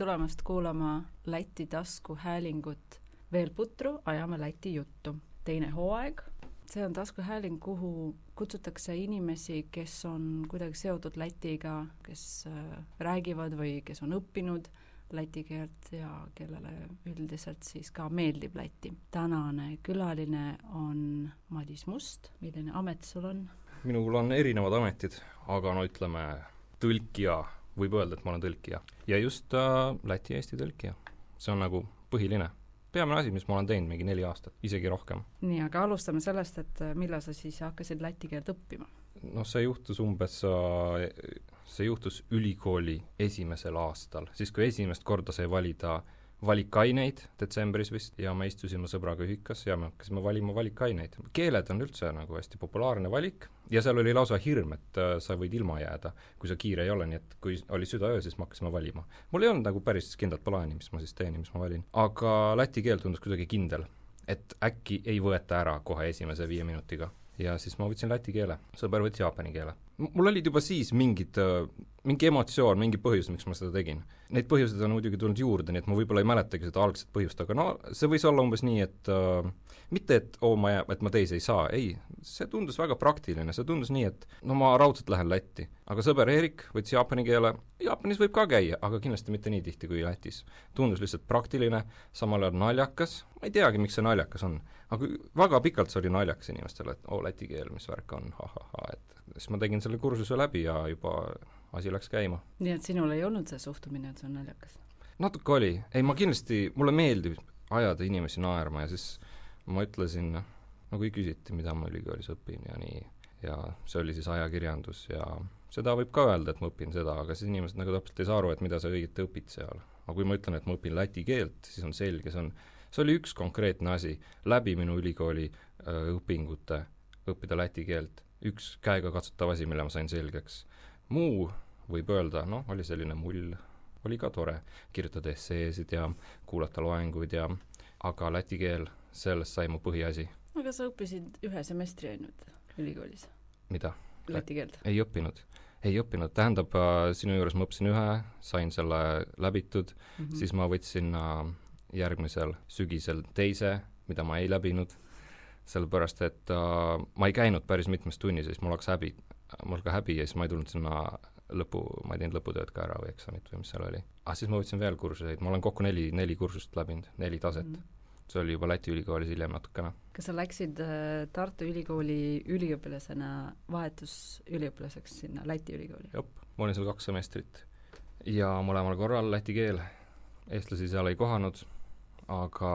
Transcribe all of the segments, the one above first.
tulemast kuulama Läti taskuhäälingut Veel putru, ajame Läti juttu. Teine hooaeg. See on taskuhääling, kuhu kutsutakse inimesi, kes on kuidagi seotud Lätiga, kes räägivad või kes on õppinud läti keelt ja kellele üldiselt siis ka meeldib Läti. Tänane külaline on Madis Must. Milline amet sul on? Minul on erinevad ametid, aga no ütleme tõlkija, võib öelda, et ma olen tõlkija. Ja just Läti-Eesti tõlkija. See on nagu põhiline. Peamine asi, mis ma olen teinud mingi 4 aastat, isegi rohkem. Nii, aga alustame sellest, et millal sa siis hakkasid läti keelt õppima? No see juhtus ülikooli esimesel aastal, siis kui esimest korda sai valida valikaineid detsembris vist ja me istusime sõbraga ühikas ja me hakkasime valima valikaineid. Keeled on üldse nagu hästi populaarne valik ja seal oli lausa hirm, et sa võid ilma jääda, kui sa kiire ei ole, nii et kui oli südaöö, siis me hakkasime valima. Mul ei olnud nagu päris kindlat plaani, mis ma siis teen ja mis ma valin. Aga läti keel tundus kuidagi kindel, et äkki ei võeta ära kohe esimese 5 minutiga. Ja siis ma võtsin läti keele, sõber võttis jaapani keele. Mul olid juba siis mingi emotsioon, mingi põhjus, miks ma seda tegin. Neid põhjused on muidugi tulnud juurde, nii et ma võib-olla ei mäletagi seda algset põhjust, aga no see võis olla umbes nii, et mitte, et ma teisi ei saa, ei, see tundus väga praktiline, see tundus nii, et no ma raudselt lähen Lätti. Aga sõber Erik võttis jaapani keele, Jaapanis võib ka käia, aga kindlasti mitte nii tihti kui Lätis. Tundus lihtsalt praktiline, samal ajal naljakas, ma ei teagi, miks see naljakas on, aga väga pikalt see oli naljakas inimestele, et läti keel, mis värk on, et siis ma tegin selle kursuse läbi ja juba asi läks käima. Nii et sinul ei olnud see suhtumine, et see on naljakas? Natuke oli. Ei, ma kindlasti, mulle meeldib ajada inimesi naerma ja siis ma ütlesin, no kui küsiti, mida ma ülikoolis õpin ja nii, ja see oli siis ajakirjandus ja seda võib ka öelda, et ma õpin seda, aga siis inimesed nagu täpselt ei saa aru, et mida sa õiget õpid seal. Aga kui ma ütlen, et ma õpin läti keelt, siis on selge, see oli üks konkreetne asi läbi minu ülikooli õpingute õppida läti keelt. Üks käega katsutav asi, mille ma sain selgeks. Muu võib öelda, oli selline mull, oli ka tore kirjutada esseesid ja kuulata loenguid aga läti keel, sellest sai mu põhiasi. Aga sa õppisid 1 semestri ainult ülikoolis? Mida? Läti keelt? Ei õppinud, tähendab, sinu juures ma õppisin 1, sain selle läbitud, siis ma võtsin järgmisel sügisel 2, mida ma ei läbinud, sellepärast, et ma ei käinud päris mitmes tunnis ja siis mul ka häbi ja siis ma ei tulnud sinna ma ei teinud lõputööd ka ära või eksamit või mis seal oli. Siis ma võtsin veel kursuseid, ma olen kokku 4 kursust läbinud, 4 taset. See oli juba Läti ülikoolis hiljem natukene. Kas sa läksid Tartu ülikooli üliõpilasena vahetusüliõpilaseks sinna Läti ülikooli? Jop, ma olin seal 2 semestrit ja mõlemal korral läti keel. Eestlasi seal ei kohanud, aga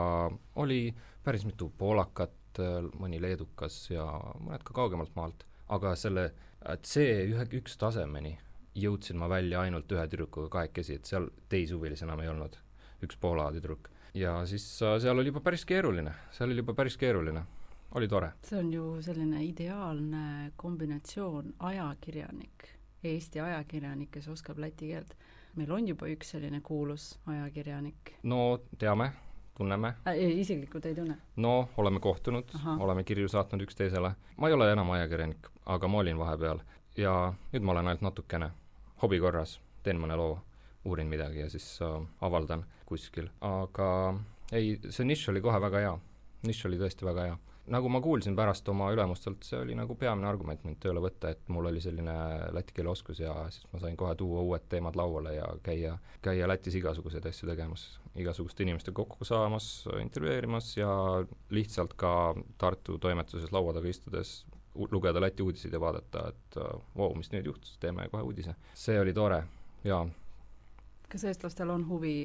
oli päris mitu poolakat, mõni leedukas ja mõned ka kaugemalt maalt. Aga selle C1 tasemeni jõudsin ma välja ainult 1 tüdrukuga 2, et seal teisi huvilis enam ei olnud, 1 Poola tüdruk. Ja siis seal oli juba päris keeruline, oli tore. See on ju selline ideaalne kombinatsioon ajakirjanik, Eesti ajakirjanik, kes oskab läti keelt. Meil on juba üks selline kuulus ajakirjanik. No teame, tunneme. Isiklikult ei tunne? No, oleme kohtunud, oleme kirju saatnud üksteisele. Ma ei ole enam ajakirjanik, aga ma olin vahepeal. Ja nüüd ma olen ainult natukene hobi korras, teen mõne loo, uurin midagi ja siis avaldan kuskil. Aga ei, see nišš oli kohe väga hea. Nišš oli tõesti väga hea. Nagu ma kuulsin pärast oma ülemustelt, see oli nagu peamine argument mind tööle võtta, et mul oli selline läti keele oskus ja siis ma sain kohe tuua uued teemad lauale ja käia Lätis igasuguseid asju tegemas, igasuguste inimeste kokku saamas, intervjueerimas ja lihtsalt ka Tartu toimetuses laua taga istudes lugeda Läti uudiseid ja vaadata, et mis nüüd juhtus, teeme kohe uudise. See oli tore, jaa. Kas eestlastel on huvi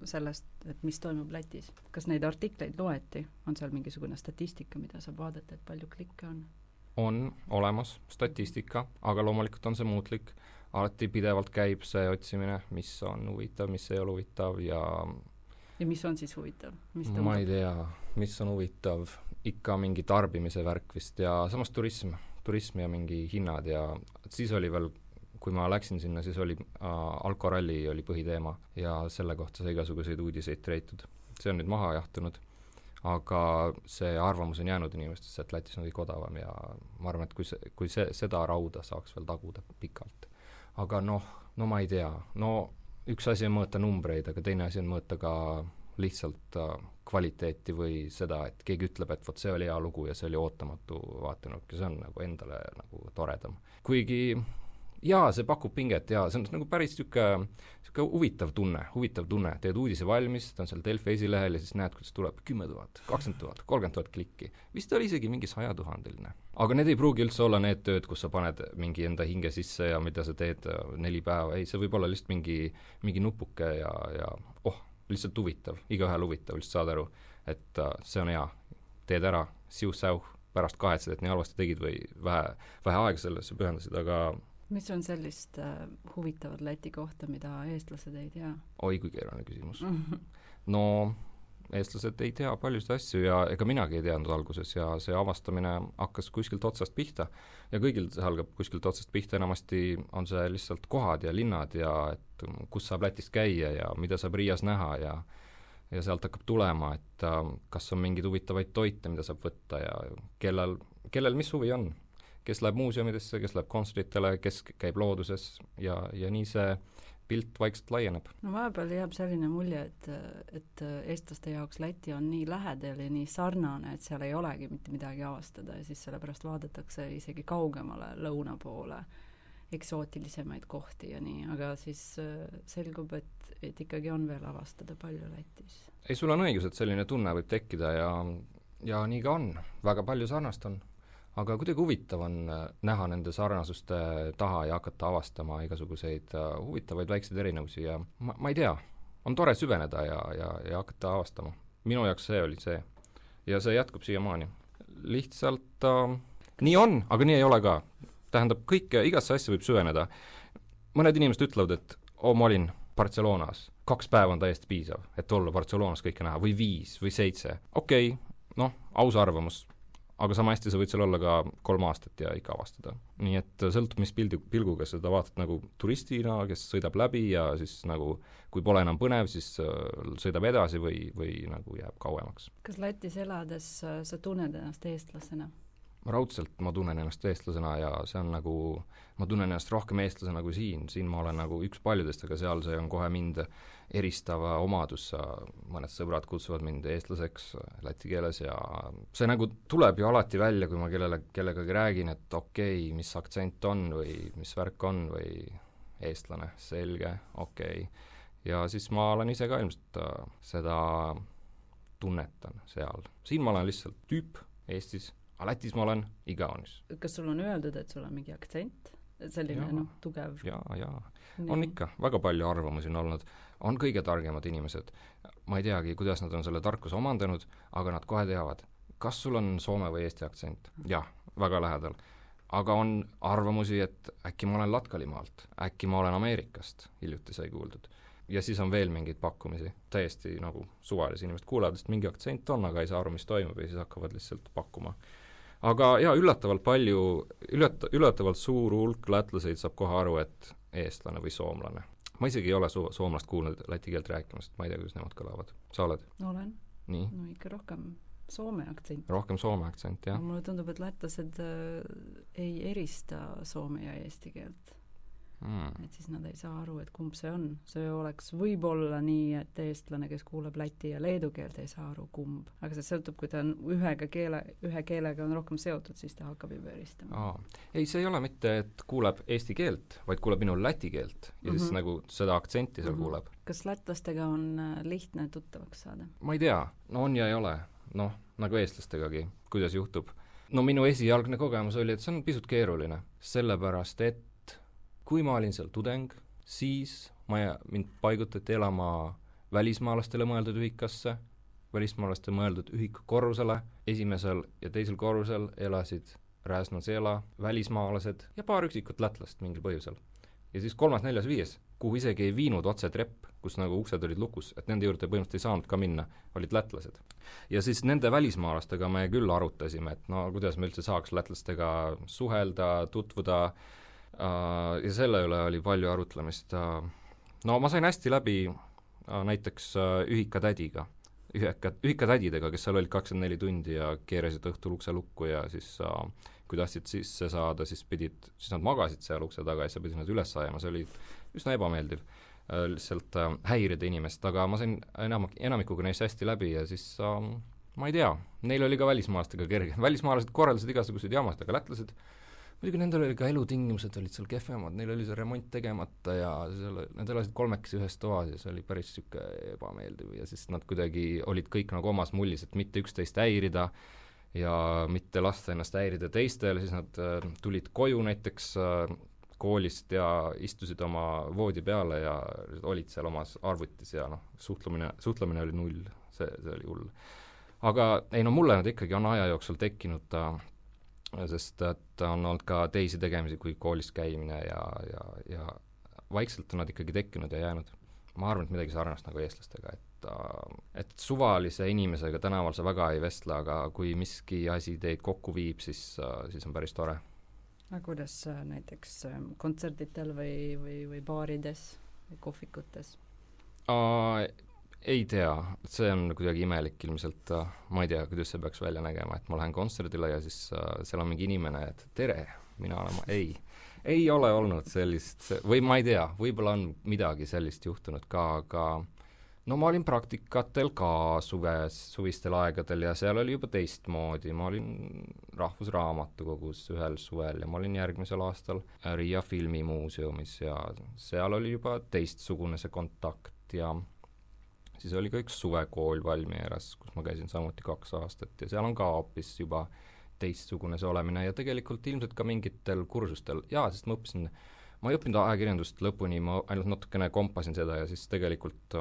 sellest, et mis toimub Lätis? Kas neid artikleid loeti? On seal mingisugune statistika, mida saab vaadata, et palju klikke on? On olemas statistika, aga loomulikult on see muutlik. Alati pidevalt käib see otsimine, mis on huvitav, mis ei ole huvitav ja mis on siis huvitav? Ma ei tea, mis on huvitav. Ikka mingi tarbimise värk vist ja samas turism ja mingi hinnad ja siis oli veel kui ma läksin sinna, siis oli alkoralli oli põhiteema ja selle kohta sai igasuguseid uudiseid treitud. See on nüüd maha jahtunud, aga see arvamus on jäänud inimestesse, et Lätis on kõik odavam ja ma arvan, et kui seda rauda saaks veel taguda pikalt. Aga no ma ei tea, üks asi on mõõta numbreid, aga teine asi on mõõta ka lihtsalt kvaliteeti või seda, et keegi ütleb, et vot see oli hea lugu ja see oli ootamatu vaatenurk ja see on nagu endale nagu toredam. Kuigi jaa, see pakub pinget ja see on nagu päris niisugune huvitav tunne, teed uudise valmis, ta on seal Delfi esilehel ja siis näed, kuidas tuleb 10 000, 20 000, 30 000 klikki. Vist oli isegi mingi 100 000-line. Aga need ei pruugi üldse olla need tööd, kus sa paned mingi enda hinge sisse ja mida sa teed 4 päeva, ei, see võib olla lihtsalt mingi nupuke ja lihtsalt huvitav, igaühel huvitav lihtsalt saada aru, et see on hea, teed ära, siuh-säuh, pärast kahetsed, et nii halvasti tegid või vähe aega sellesse pühendasid, aga mis on sellist huvitavat Läti kohta, mida eestlased ei tea? Oi, kui keeruline küsimus. No, eestlased ei tea paljusid asju ja ega minagi ei teadnud alguses ja see avastamine hakkas kuskilt otsast pihta ja kõigil see algab kuskilt otsast pihta, enamasti on see lihtsalt kohad ja linnad ja et kus saab Lätis käia ja mida saab Riias näha ja sealt hakkab tulema, et kas on mingeid huvitavaid toite, mida saab võtta ja kellel mis huvi on. Kes läheb muuseumidesse, kes läheb kontserditele, kes käib looduses ja nii see pilt vaikselt laieneb. No vahepeal jääb selline mulje, et eestlaste jaoks Läti on nii lähedal ja nii sarnane, et seal ei olegi mitte midagi avastada ja siis sellepärast vaadatakse isegi kaugemale lõuna poole eksootilisemaid kohti ja nii, aga siis selgub, et ikkagi on veel avastada palju Lätis. Ei, sul on õigus, et selline tunne võib tekkida ja nii ka on. Väga palju sarnast on. Aga kuidagi huvitav on näha nende sarnasuste taha ja hakata avastama igasuguseid huvitavaid väikseid erinevusi ja ma ei tea, on tore süveneda ja hakata avastama. Minu jaoks see oli see. Ja see jätkub siiamaani. Lihtsalt nii on, aga nii ei ole ka. Tähendab, igasse asja võib süveneda. Mõned inimesed ütlevad, et ma olin Barcelonas. 2 päeva on täiesti piisav, et olla Barcelonas kõike näha, või 5 või 7. Okei, aus arvamus. Aga sama hästi sa võid seal olla ka 3 aastat ja ikka avastada. Nii et sõltub, mis pilguga seda vaatad nagu turistina, kes sõidab läbi ja siis nagu, kui pole enam põnev, siis sõidab edasi või nagu jääb kauemaks. Kas Lätis elades sa tunned ennast eestlasena? Raudselt ma tunnen ennast eestlasena ja see on nagu, ma tunnen ennast rohkem eestlasena kui siin ma olen nagu üks paljudest, aga seal see on kohe mind eristava omadus, mõned sõbrad kutsuvad mind eestlaseks läti keeles ja see nagu tuleb ju alati välja, kui ma kellegagi räägin, et okei, mis aktsent on või mis värk on või eestlane, selge, okei. Ja siis ma olen ise ka ilmselt seda tunnetan seal. Siin ma olen lihtsalt tüüp Eestis, aga Lätis ma olen igaunis. Kas sul on öeldud, et sul on mingi aktsent? Selline tugev? Jaa. On ikka, väga palju arvamusi on olnud. On kõige targemad inimesed. Ma ei teagi, kuidas nad on selle tarkuse omandanud, aga nad kohe teavad, kas sul on soome või eesti aktsent. Jah, väga lähedal. Aga on arvamusi, et äkki ma olen Latkalimaalt, äkki ma olen Ameerikast, hiljuti sai kuuldud. Ja siis on veel mingeid pakkumisi, täiesti nagu suvalisi inimesed kuulevad, sest mingi aktsent on, aga ei saa aru, mis toimub ja siis hakkavad lihtsalt pakkuma. Aga üllatavalt suur hulk lätlaseid saab kohe aru, et eestlane või soomlane. Ma isegi ei ole soomlast kuulnud läti keelt rääkimast, ma ei tea, kuidas nemad kõlavad. Sa oled? Olen. Nii? No ikka rohkem soome aktsent. Rohkem soome aktsent, jah. Mulle tundub, et lätlased ei erista soome ja eesti keelt. Et siis nad ei saa aru, et kumb see on. See oleks võib-olla nii, et eestlane, kes kuuleb läti ja leedu keelt, ei saa aru kumb. Aga see sõltub, kui ta on ühe keelega on rohkem seotud, siis ta hakkab juba eristama. Ei, see ei ole mitte, et kuuleb eesti keelt, vaid kuuleb minu läti keelt ja siis nagu seda aktsenti seal kuuleb. Kas lätlastega on lihtne tuttavaks saada? Ma ei tea, on ja ei ole. Nagu eestlastegagi, kuidas juhtub. Minu esialgne kogemus oli, et see on pisut keeruline, sellepärast, et kui ma olin seal tudeng, siis mind paigutati elama välismaalastele mõeldud ühikasse, välismaalaste mõeldud ühikukorrusele, esimesel ja teisel korrusel elasid Räsna Seela välismaalased ja paar üksikut lätlast mingil põhjusel. Ja siis 3., 4., 5., kuhu isegi ei viinud otse trepp, kus nagu uksed olid lukus, et nende juurde põhimõtteliselt ei saanud ka minna, olid lätlased. Ja siis nende välismaalastega me küll arutasime, et kuidas me üldse saaks lätlastega suhelda, tutvuda, ja selle üle oli palju arutlemist. Ma sain hästi läbi näiteks ühikatädiga, ühikatädidega, kes seal olid 24 tundi ja keerasid õhtul ukse lukku ja siis kui tahtsid sisse saada, siis nad magasid seal ukse taga ja sa pidid nad üles ajama, see oli üsna ebameeldiv. lihtsalt häirida inimest, aga ma sain enamikuga neist hästi läbi ja siis ma ei tea, neil oli ka välismaalastega kerge, välismaalased korraldasid igasuguseid jamasid, aga lätlased, muidugi nendel oli ka elutingimused olid seal kehvemad, neil oli see remont tegemata ja nad elasid kolmekesi ühes toas ja see oli päris siuke ebameeldiv ja siis nad kuidagi olid kõik nagu omas mullis, et mitte üksteist häirida ja mitte lasta ennast häirida teistele, siis nad tulid koju näiteks koolist ja istusid oma voodi peale ja olid seal omas arvutis ja suhtlemine oli null, see oli hull. Aga ei no mulle nad ikkagi on aja jooksul tekkinud sest et on olnud ka teisi tegemisi kui koolis käimine ja vaikselt on nad ikkagi tekkinud ja jäänud. Ma arvan, et midagi sarnast nagu eestlastega, et suvalise inimesega tänaval sa väga ei vestle, aga kui miski asi teid kokku viib, siis on päris tore. Aga kuidas näiteks kontserditel või baarides või kohvikutes? Ei tea, see on kuidagi imelik ilmselt, ma ei tea, kuidas see peaks välja nägema, et ma lähen kontserdile ja siis seal on mingi inimene, et tere, mina olen, ei ole olnud sellist, või ma ei tea, võib-olla on midagi sellist juhtunud ka, aga no ma olin praktikatel ka suvistel aegadel ja seal oli juba teistmoodi, ma olin Rahvusraamatukogus ühel suvel ja ma olin järgmisel aastal Riia filmimuuseumis ja seal oli juba teistsugune see kontakt ja siis oli ka üks suvekool Valmieras, kus ma käisin samuti 2 aastat ja seal on ka hoopis juba teistsugune see olemine ja tegelikult ilmselt ka mingitel kursustel, sest ma ei õppinud ajakirjandust lõpuni, ma ainult natukene kompasin seda ja siis tegelikult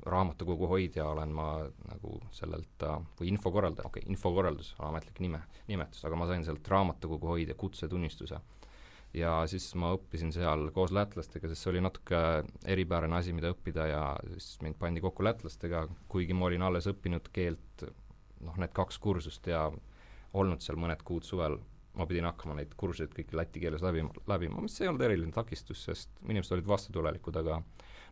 raamatukogu hoidja olen ma nagu sellelt, või infokorraldus, ametlik nimetus, aga ma sain sealt raamatukogu hoidja kutsetunnistuse. Ja siis ma õppisin seal koos lätlastega, sest see oli natuke eripäärane asi, mida õppida ja siis mind pandi kokku lätlastega, kuigi ma olin alles õppinud keelt, need 2 kursust ja olnud seal mõned kuud suvel, ma pidin hakkama neid kursuseid kõik läti keeles läbima, mis ei olnud eriline takistus, sest inimesed olid vastutulelikud, aga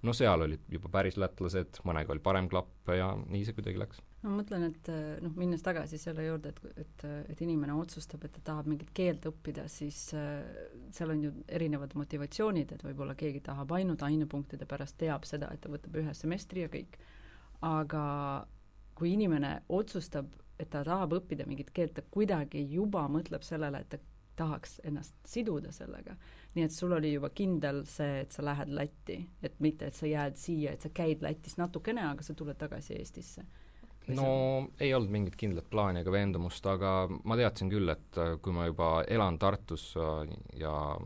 no seal olid juba päris lätlased, mõnega oli parem klapp ja nii see kuidagi läks. Ma mõtlen, et minnes tagasi selle juurde, et inimene otsustab, et ta tahab mingit keelt õppida, siis seal on ju erinevad motivatsioonid, et võib-olla keegi tahab ainult ainepunktide pärast teab seda, et ta võtab 1 semestri ja kõik. Aga kui inimene otsustab, et ta tahab õppida mingit keelt, ta kuidagi juba mõtleb sellele, et ta tahaks ennast siduda sellega. Nii et sul oli juba kindel see, et sa lähed Lätti, et mitte, et sa jääd siia, et sa käid Lätis natukene, aga sa tuled tagasi Eestisse. No ei olnud mingit kindlat plaani ega veendumust, aga ma teadsin küll, et kui ma juba elan Tartus ja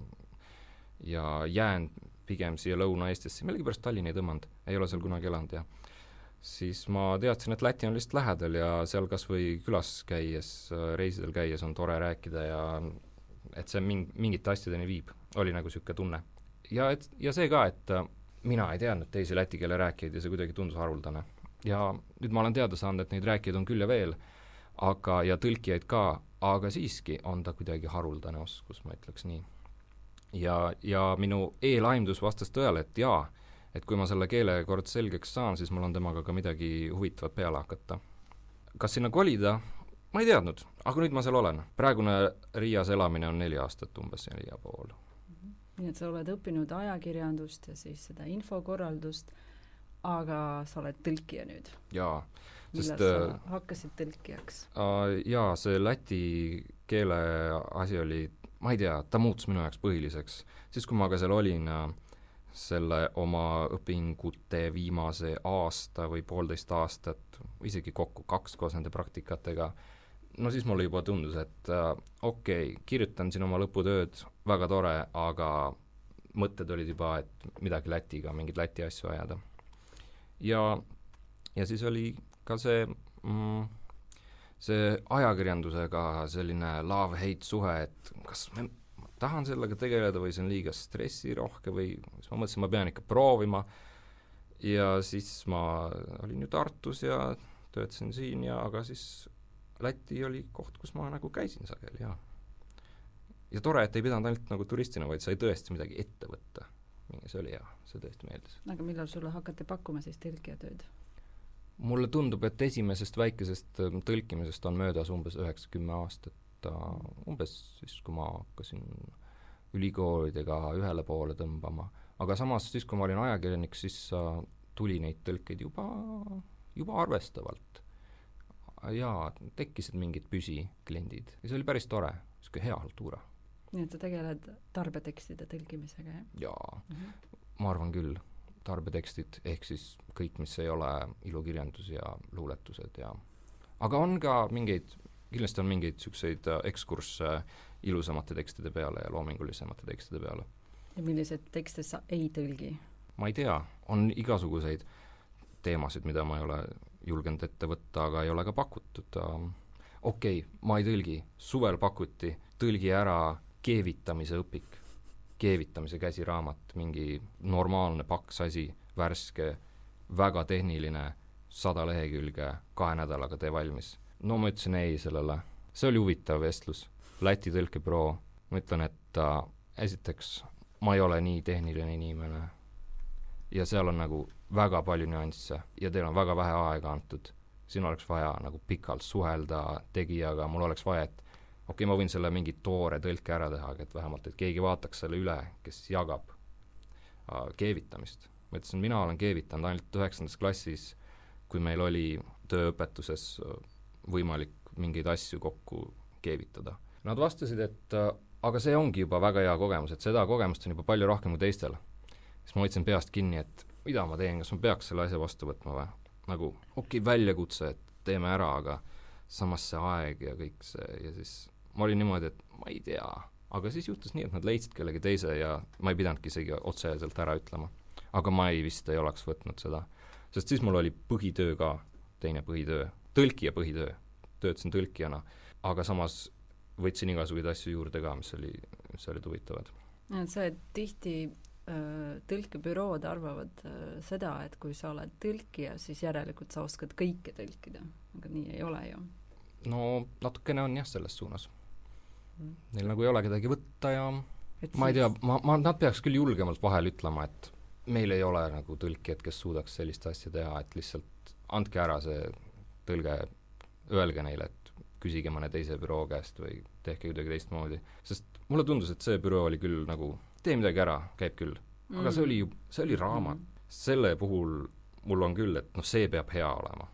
jään pigem siia Lõuna-Eestisse, millegipärast Tallinn ei tõmmanud, ei ole seal kunagi elanud ja siis ma teadsin, et Läti on lihtsalt lähedal ja seal kas või külas käies, reisidel käies on tore rääkida ja et see mingite asjadeni viib, oli nagu siuke tunne. Ja see ka, et mina ei teadnud teisi läti keele rääkijaid ja see kuidagi tundus haruldane. Ja nüüd ma olen teada saanud, et neid rääkijaid on küll ja veel, ja tõlkijaid ka, aga siiski on ta kuidagi haruldane oskus, ma ütleks nii. Ja minu eelaimdus vastas tõele, et et kui ma selle keele kord selgeks saan, siis mul on temaga ka midagi huvitavat peale hakata. Kas sinna kolida? Ma ei teadnud, aga nüüd ma seal olen. Praegune Riias elamine on 4 aastat umbes 4,5. Nii et sa oled õppinud ajakirjandust ja siis seda infokorraldust, aga sa oled tõlkija nüüd. Jaa. Millal sa hakkasid tõlkijaks? See läti keele asi oli, ma ei tea, ta muutus minu jaoks põhiliseks. Siis kui ma ka seal olin selle oma õpingute viimase aasta või 1,5 aastat, isegi kokku 2 koos nende praktikatega, no siis mulle juba tundus, et kirjutan siin oma lõputööd, väga tore, aga mõtted olid juba, et midagi Lätiga, mingid Läti asju ajada. Ja siis oli ka see ajakirjandusega selline love-hate suhe, et kas me tahan sellega tegeleda või see on liiga stressirohke või siis ma mõtlesin, ma pean ikka proovima ja siis ma olin ju Tartus ja töötasin siin aga siis Läti oli koht, kus ma nagu käisin sageli ja tore, et ei pidanud ainult nagu turistina, vaid sai tõesti midagi ette võtta. See oli see tõesti meeldis. Aga millal sulle hakati pakkuma siis tõlkijatööd? Mulle tundub, et esimesest väikesest tõlkimisest on möödas umbes 9-10 aastat. Umbes siis, kui ma hakkasin ülikoolidega ühele poole tõmbama, aga samas siis, kui ma olin ajakirjanik, siis tuli neid tõlkeid juba arvestavalt. Jaa, tekkisid mingid püsikliendid ja see oli päris tore, siuke hea haltuura. Nii et sa tegeled tarbetekstide tõlkimisega, jah? Jaa, ma arvan küll, tarbetekstid ehk siis kõik, mis ei ole ilukirjandus ja luuletused ja aga on ka kindlasti on mingeid siukseid ekskursse ilusamate tekstide peale ja loomingulisemate tekstide peale. Ja milliseid tekste sa ei tõlgi? Ma ei tea, on igasuguseid teemasid, mida ma ei ole julgenud ette võtta, aga ei ole ka pakutud. Okei, ma ei tõlgi, suvel pakuti, tõlgi ära keevitamise õpik, keevitamise käsiraamat, mingi normaalne paks asi, värske, väga tehniline, 100 lehekülge, 2 nädalaga tee valmis. No ma ütlesin ei sellele, see oli huvitav vestlus, Läti tõlkebüroo, ma ütlen, et esiteks ma ei ole nii tehniline inimene ja seal on nagu väga palju nüansse ja teil on väga vähe aega antud. Siin oleks vaja nagu pikalt suhelda tegijaga, mul oleks vaja, et okei, ma võin selle mingi toore tõlke ära teha, et vähemalt, et keegi vaataks selle üle, kes jagab keevitamist. Ma ütlesin, mina olen keevitanud ainult 9. klassis, kui meil oli tööõpetuses võimalik mingeid asju kokku keevitada. Nad vastasid, et aga see ongi juba väga hea kogemus, et seda kogemust on juba palju rohkem kui teistel. Siis ma võtsin peast kinni, et mida ma teen, kas ma peaks selle asja vastu võtma või? Nagu okei, väljakutse, et teeme ära, aga samas see aeg ja kõik see ja siis ma olin niimoodi, et ma ei tea, aga siis juhtus nii, et nad leidsid kellegi teise ja ma ei pidanudki isegi otseselt ära ütlema. Aga ma vist ei oleks võtnud seda, sest siis mul oli põhitöö ka, teine põhitöö, tõlkija põhitöö, töötasin tõlkijana, aga samas võtsin igasuguseid asju juurde ka, mis olid huvitavad. See tihti tõlkebürood arvavad seda, et kui sa oled tõlkija, siis järelikult sa oskad kõike tõlkida, aga nii ei ole ju. No natukene on jah selles suunas. Neil nagu ei ole kedagi võtta ja ma ei tea, nad peaks küll julgemalt vahel ütlema, et meil ei ole nagu tõlkijad, kes suudaks sellist asja teha, et lihtsalt andke ära see tõlge, öelge neile, et küsige mõne teise büroo käest või tehke kuidagi teistmoodi. Sest mulle tundus, et see büroo oli küll nagu, tee midagi ära, käib küll. Aga see oli raamat. Selle puhul mul on küll, et see peab hea olema.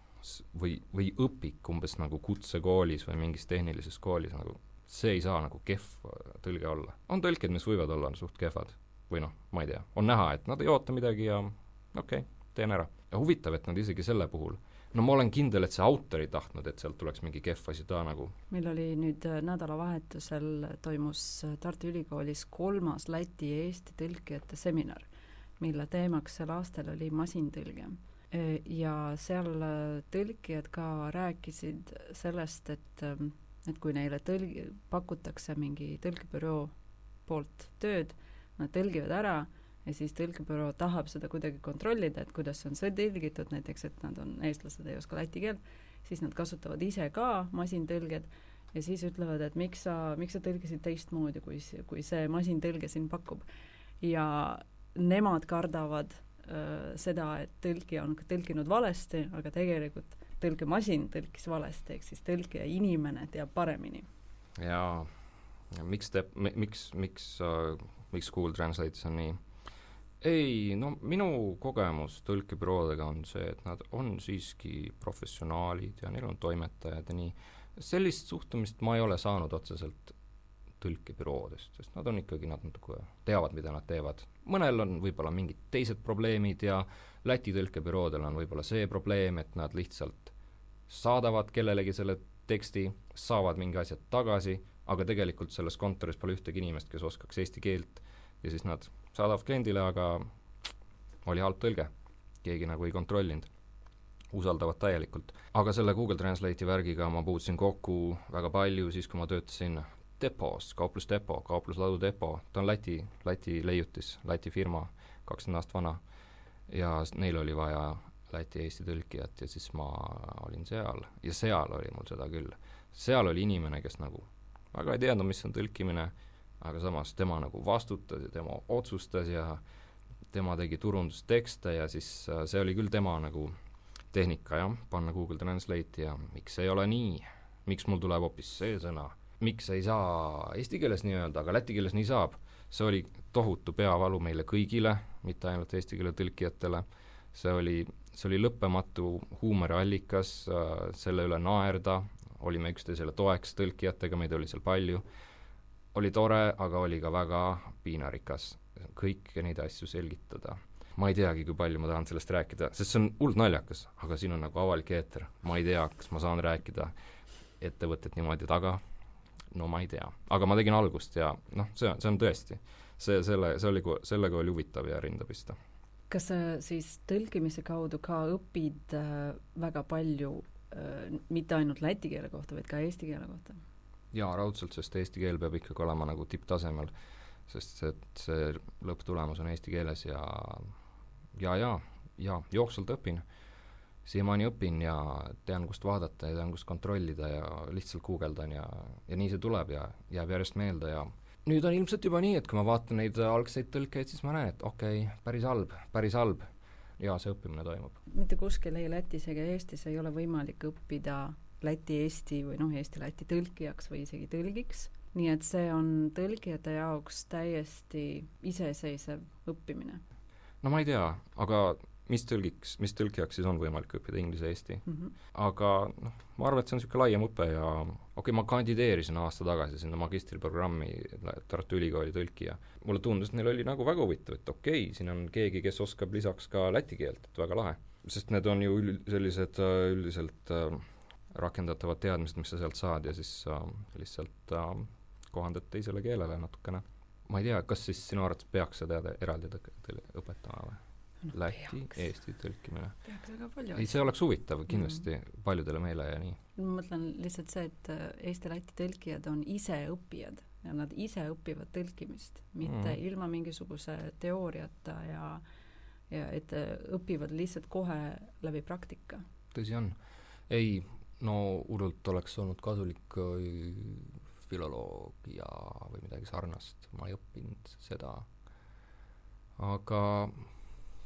Või õpik umbes nagu kutsekoolis või mingis tehnilises koolis, nagu see ei saa nagu kehv tõlge olla. On tõlked, mis võivad olla suht kehvad. Või ma ei tea. On näha, et nad ei oota midagi ja okei, teen ära. Ja huvitav, et nad isegi selle puhul ma olen kindel, et see autor ei tahtnud, et sealt tuleks mingi kehv asi ta nagu. Meil oli nüüd nädalavahetusel toimus Tartu Ülikoolis 3. Läti ja Eesti tõlkijate seminar, mille teemaks sel aastal oli masintõlge. Ja seal tõlkijad ka rääkisid sellest, et kui neile pakutakse mingi tõlkebüroo poolt tööd, nad tõlgivad ära ja siis tõlkebüroo tahab seda kuidagi kontrollida, et kuidas on see tõlgitud, näiteks, et nad on eestlased, ei oska läti keelt, siis nad kasutavad ise ka masintõlged ja siis ütlevad, et miks sa tõlgisid teistmoodi, kui see masintõlge siin pakub. Ja nemad kardavad seda, et tõlkija on tõlkinud valesti, aga tegelikult tõlkemasin tõlkis valesti, ehk siis tõlkija inimene teab paremini. Jaa, miks Google Translates on nii? Ei, minu kogemus tõlkebüroodega on see, et nad on siiski professionaalid ja neil on toimetajad ja nii. Sellist suhtumist ma ei ole saanud otseselt tõlkebüroodest, sest nad on ikkagi, nad teavad, mida nad teevad. Mõnel on võib-olla mingid teised probleemid ja Läti tõlkebüroodel on võib-olla see probleem, et nad lihtsalt saadavad kellelegi selle teksti, saavad mingi asjad tagasi, aga tegelikult selles kontoris pole ühtegi inimest, kes oskaks eesti keelt ja siis nad saadavad kliendile, aga oli halb tõlge. Keegi nagu ei kontrollinud. Usaldavad täielikult. Aga selle Google Translate'i värgiga ma puutusin kokku väga palju siis, kui ma töötasin Depos, kauplusladu Depo. Ta on Läti leiutis, Läti firma, 20 aastat vana. Ja neil oli vaja Läti Eesti tõlkijat ja siis ma olin seal. Ja seal oli mul seda küll. Seal oli inimene, kes nagu väga ei teadnud, mis on tõlkimine, aga samas tema nagu vastutas ja tema otsustas ja tema tegi turundustekste ja siis see oli küll tema nagu tehnika, jah, panna Google Translate ja miks ei ole nii, miks mul tuleb hoopis see sõna, miks ei saa eesti keeles nii öelda, aga läti keeles nii saab. See oli tohutu peavalu meile kõigile, mitte ainult eesti keele tõlkijatele. See oli lõppematu huumoriallikas, selle üle naerda, olime üksteisele toeks tõlkijatega, meid oli seal palju. Oli tore, aga oli ka väga piinarikas kõiki neid asju selgitada. Ma ei teagi, kui palju ma tahan sellest rääkida, sest see on hullult naljakas, aga siin on nagu avalik eeter. Ma ei tea, kas ma saan rääkida ettevõtet niimoodi taga. No ma ei tea. Aga ma tegin algust ja see on tõesti. Sellega oli huvitav ja rinda pista. Kas sa siis tõlkimise kaudu ka õpid väga palju mitte ainult läti keele kohta, vaid ka eesti keele kohta? Jaa, raudselt, sest eesti keel peab ikkagi olema nagu tipptasemel, sest see lõpptulemus on eesti keeles ja jooksvalt õpin. Siiamaani õpin ja tean, kust vaadata ja tean, kust kontrollida ja lihtsalt guugeldan ja nii see tuleb ja jääb järjest meelde ja nüüd on ilmselt juba nii, et kui ma vaatan neid algseid tõlkeid, siis ma näen, et okei, päris halb ja see õppimine toimub. Mitte kuskil ei Lätis ega Eestis ei ole võimalik õppida Läti-Eesti või Eesti-Läti tõlkijaks või isegi tõlgiks. Nii et see on tõlgijate jaoks täiesti iseseisev õppimine. No ma ei tea, aga mis tõlkijaks siis on võimalik õppida inglise-eesti. Aga ma arvan, et see on niisugune laiem õpe ja ma kandideerisin aasta tagasi sinna magistriprogrammi Tartu Ülikooli tõlkija. Mulle tundus, et neil oli nagu väga huvitav, et siin on keegi, kes oskab lisaks ka läti keelt, et väga lahe. Sest need on ju sellised üldiselt rakendatavad teadmised, mis sa sealt saad ja siis lihtsalt kohandad teisele keelele natukene. Ma ei tea, kas siis sinu arvates peaks seda eraldi õpetama või? Läti, Eesti tõlkimine. Peaks väga palju. Ei, see oleks huvitav kindlasti paljudele meile ja nii. Ma mõtlen lihtsalt see, et Eesti-Läti tõlkijad on ise õppijad ja nad ise õpivad tõlkimist, mitte ilma mingisuguse teooriata ja et õpivad lihtsalt kohe läbi praktika. Tõsi on. Ei, hullult oleks olnud kasulik filoloogia või midagi sarnast. Ma ei õppinud seda. Aga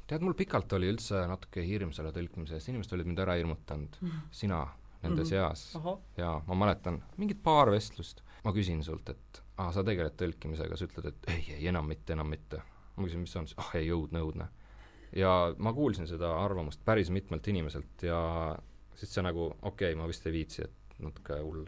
tead, mul pikalt oli üldse natuke hirm selle tõlkimise, sest inimesed olid mind ära hirmutanud. Sina nende seas. Ja ma mäletan mingit paar vestlust. Ma küsin sult, et sa tegeled tõlkimisega, sa ütled, et ei, enam mitte. Ma küsin, mis on, ei õudne. Ja ma kuulsin seda arvamust päris mitmelt inimeselt ja siis see nagu, ma vist ei viitsi, et natuke hull.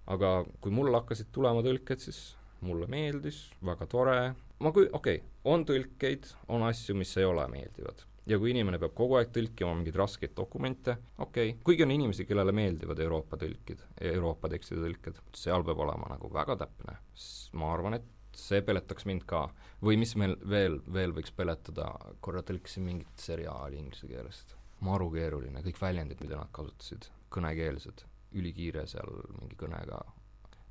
Aga kui mul hakkasid tulema tõlked, siis mulle meeldis, väga tore. On tõlkeid, on asju, mis ei ole meeldivad. Ja kui inimene peab kogu aeg tõlkima mingeid raskeid dokumente, kuigi on inimesi, kellele meeldivad Euroopa tekstide tõlked, seal peab olema nagu väga täpne. Ma arvan, et see peletaks mind ka. Või mis meil veel võiks peletada, korra tõlkisin mingit seriaali inglise keelest. Maru keeruline, kõik väljendid, mida nad kasutasid, kõnekeelsed, ülikiire seal mingi kõnega.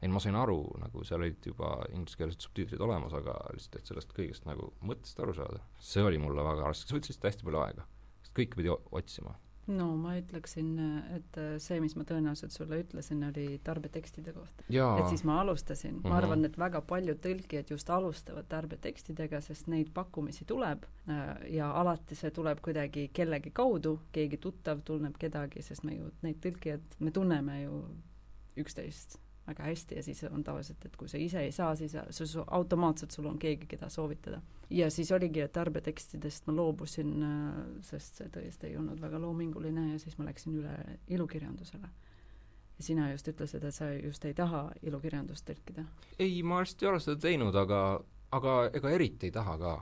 Ma sain aru, nagu seal olid juba ingliskeelsed subtiitrid olemas, aga lihtsalt, et sellest kõigest nagu mõttest aru saada. See oli mulle väga raske, see võttis hästi palju aega, sest kõik pidi otsima. Ma ütleksin, et see, mis ma tõenäoliselt sulle ütlesin, oli tarbetekstide kohta. Et siis ma alustasin. Ma arvan, et väga paljud tõlkijad just alustavad tarbetekstidega, sest neid pakkumisi tuleb ja alati see tuleb kuidagi kellegi kaudu, keegi tuttav tunneb kedagi, sest me ju neid tõlkijad, me tunneme ju üksteist väga hästi ja siis on tavaliselt, et kui sa ise ei saa, siis automaatselt sul on keegi, keda soovitada. Ja siis oligi, et tarbetekstidest ma loobusin, sest see tõesti ei olnud väga loominguline ja siis ma läksin üle ilukirjandusele. Ja sina just ütlesid, et sa just ei taha ilukirjandust tõlkida. Ei, ma vist ei ole seda teinud, aga ega eriti ei taha ka.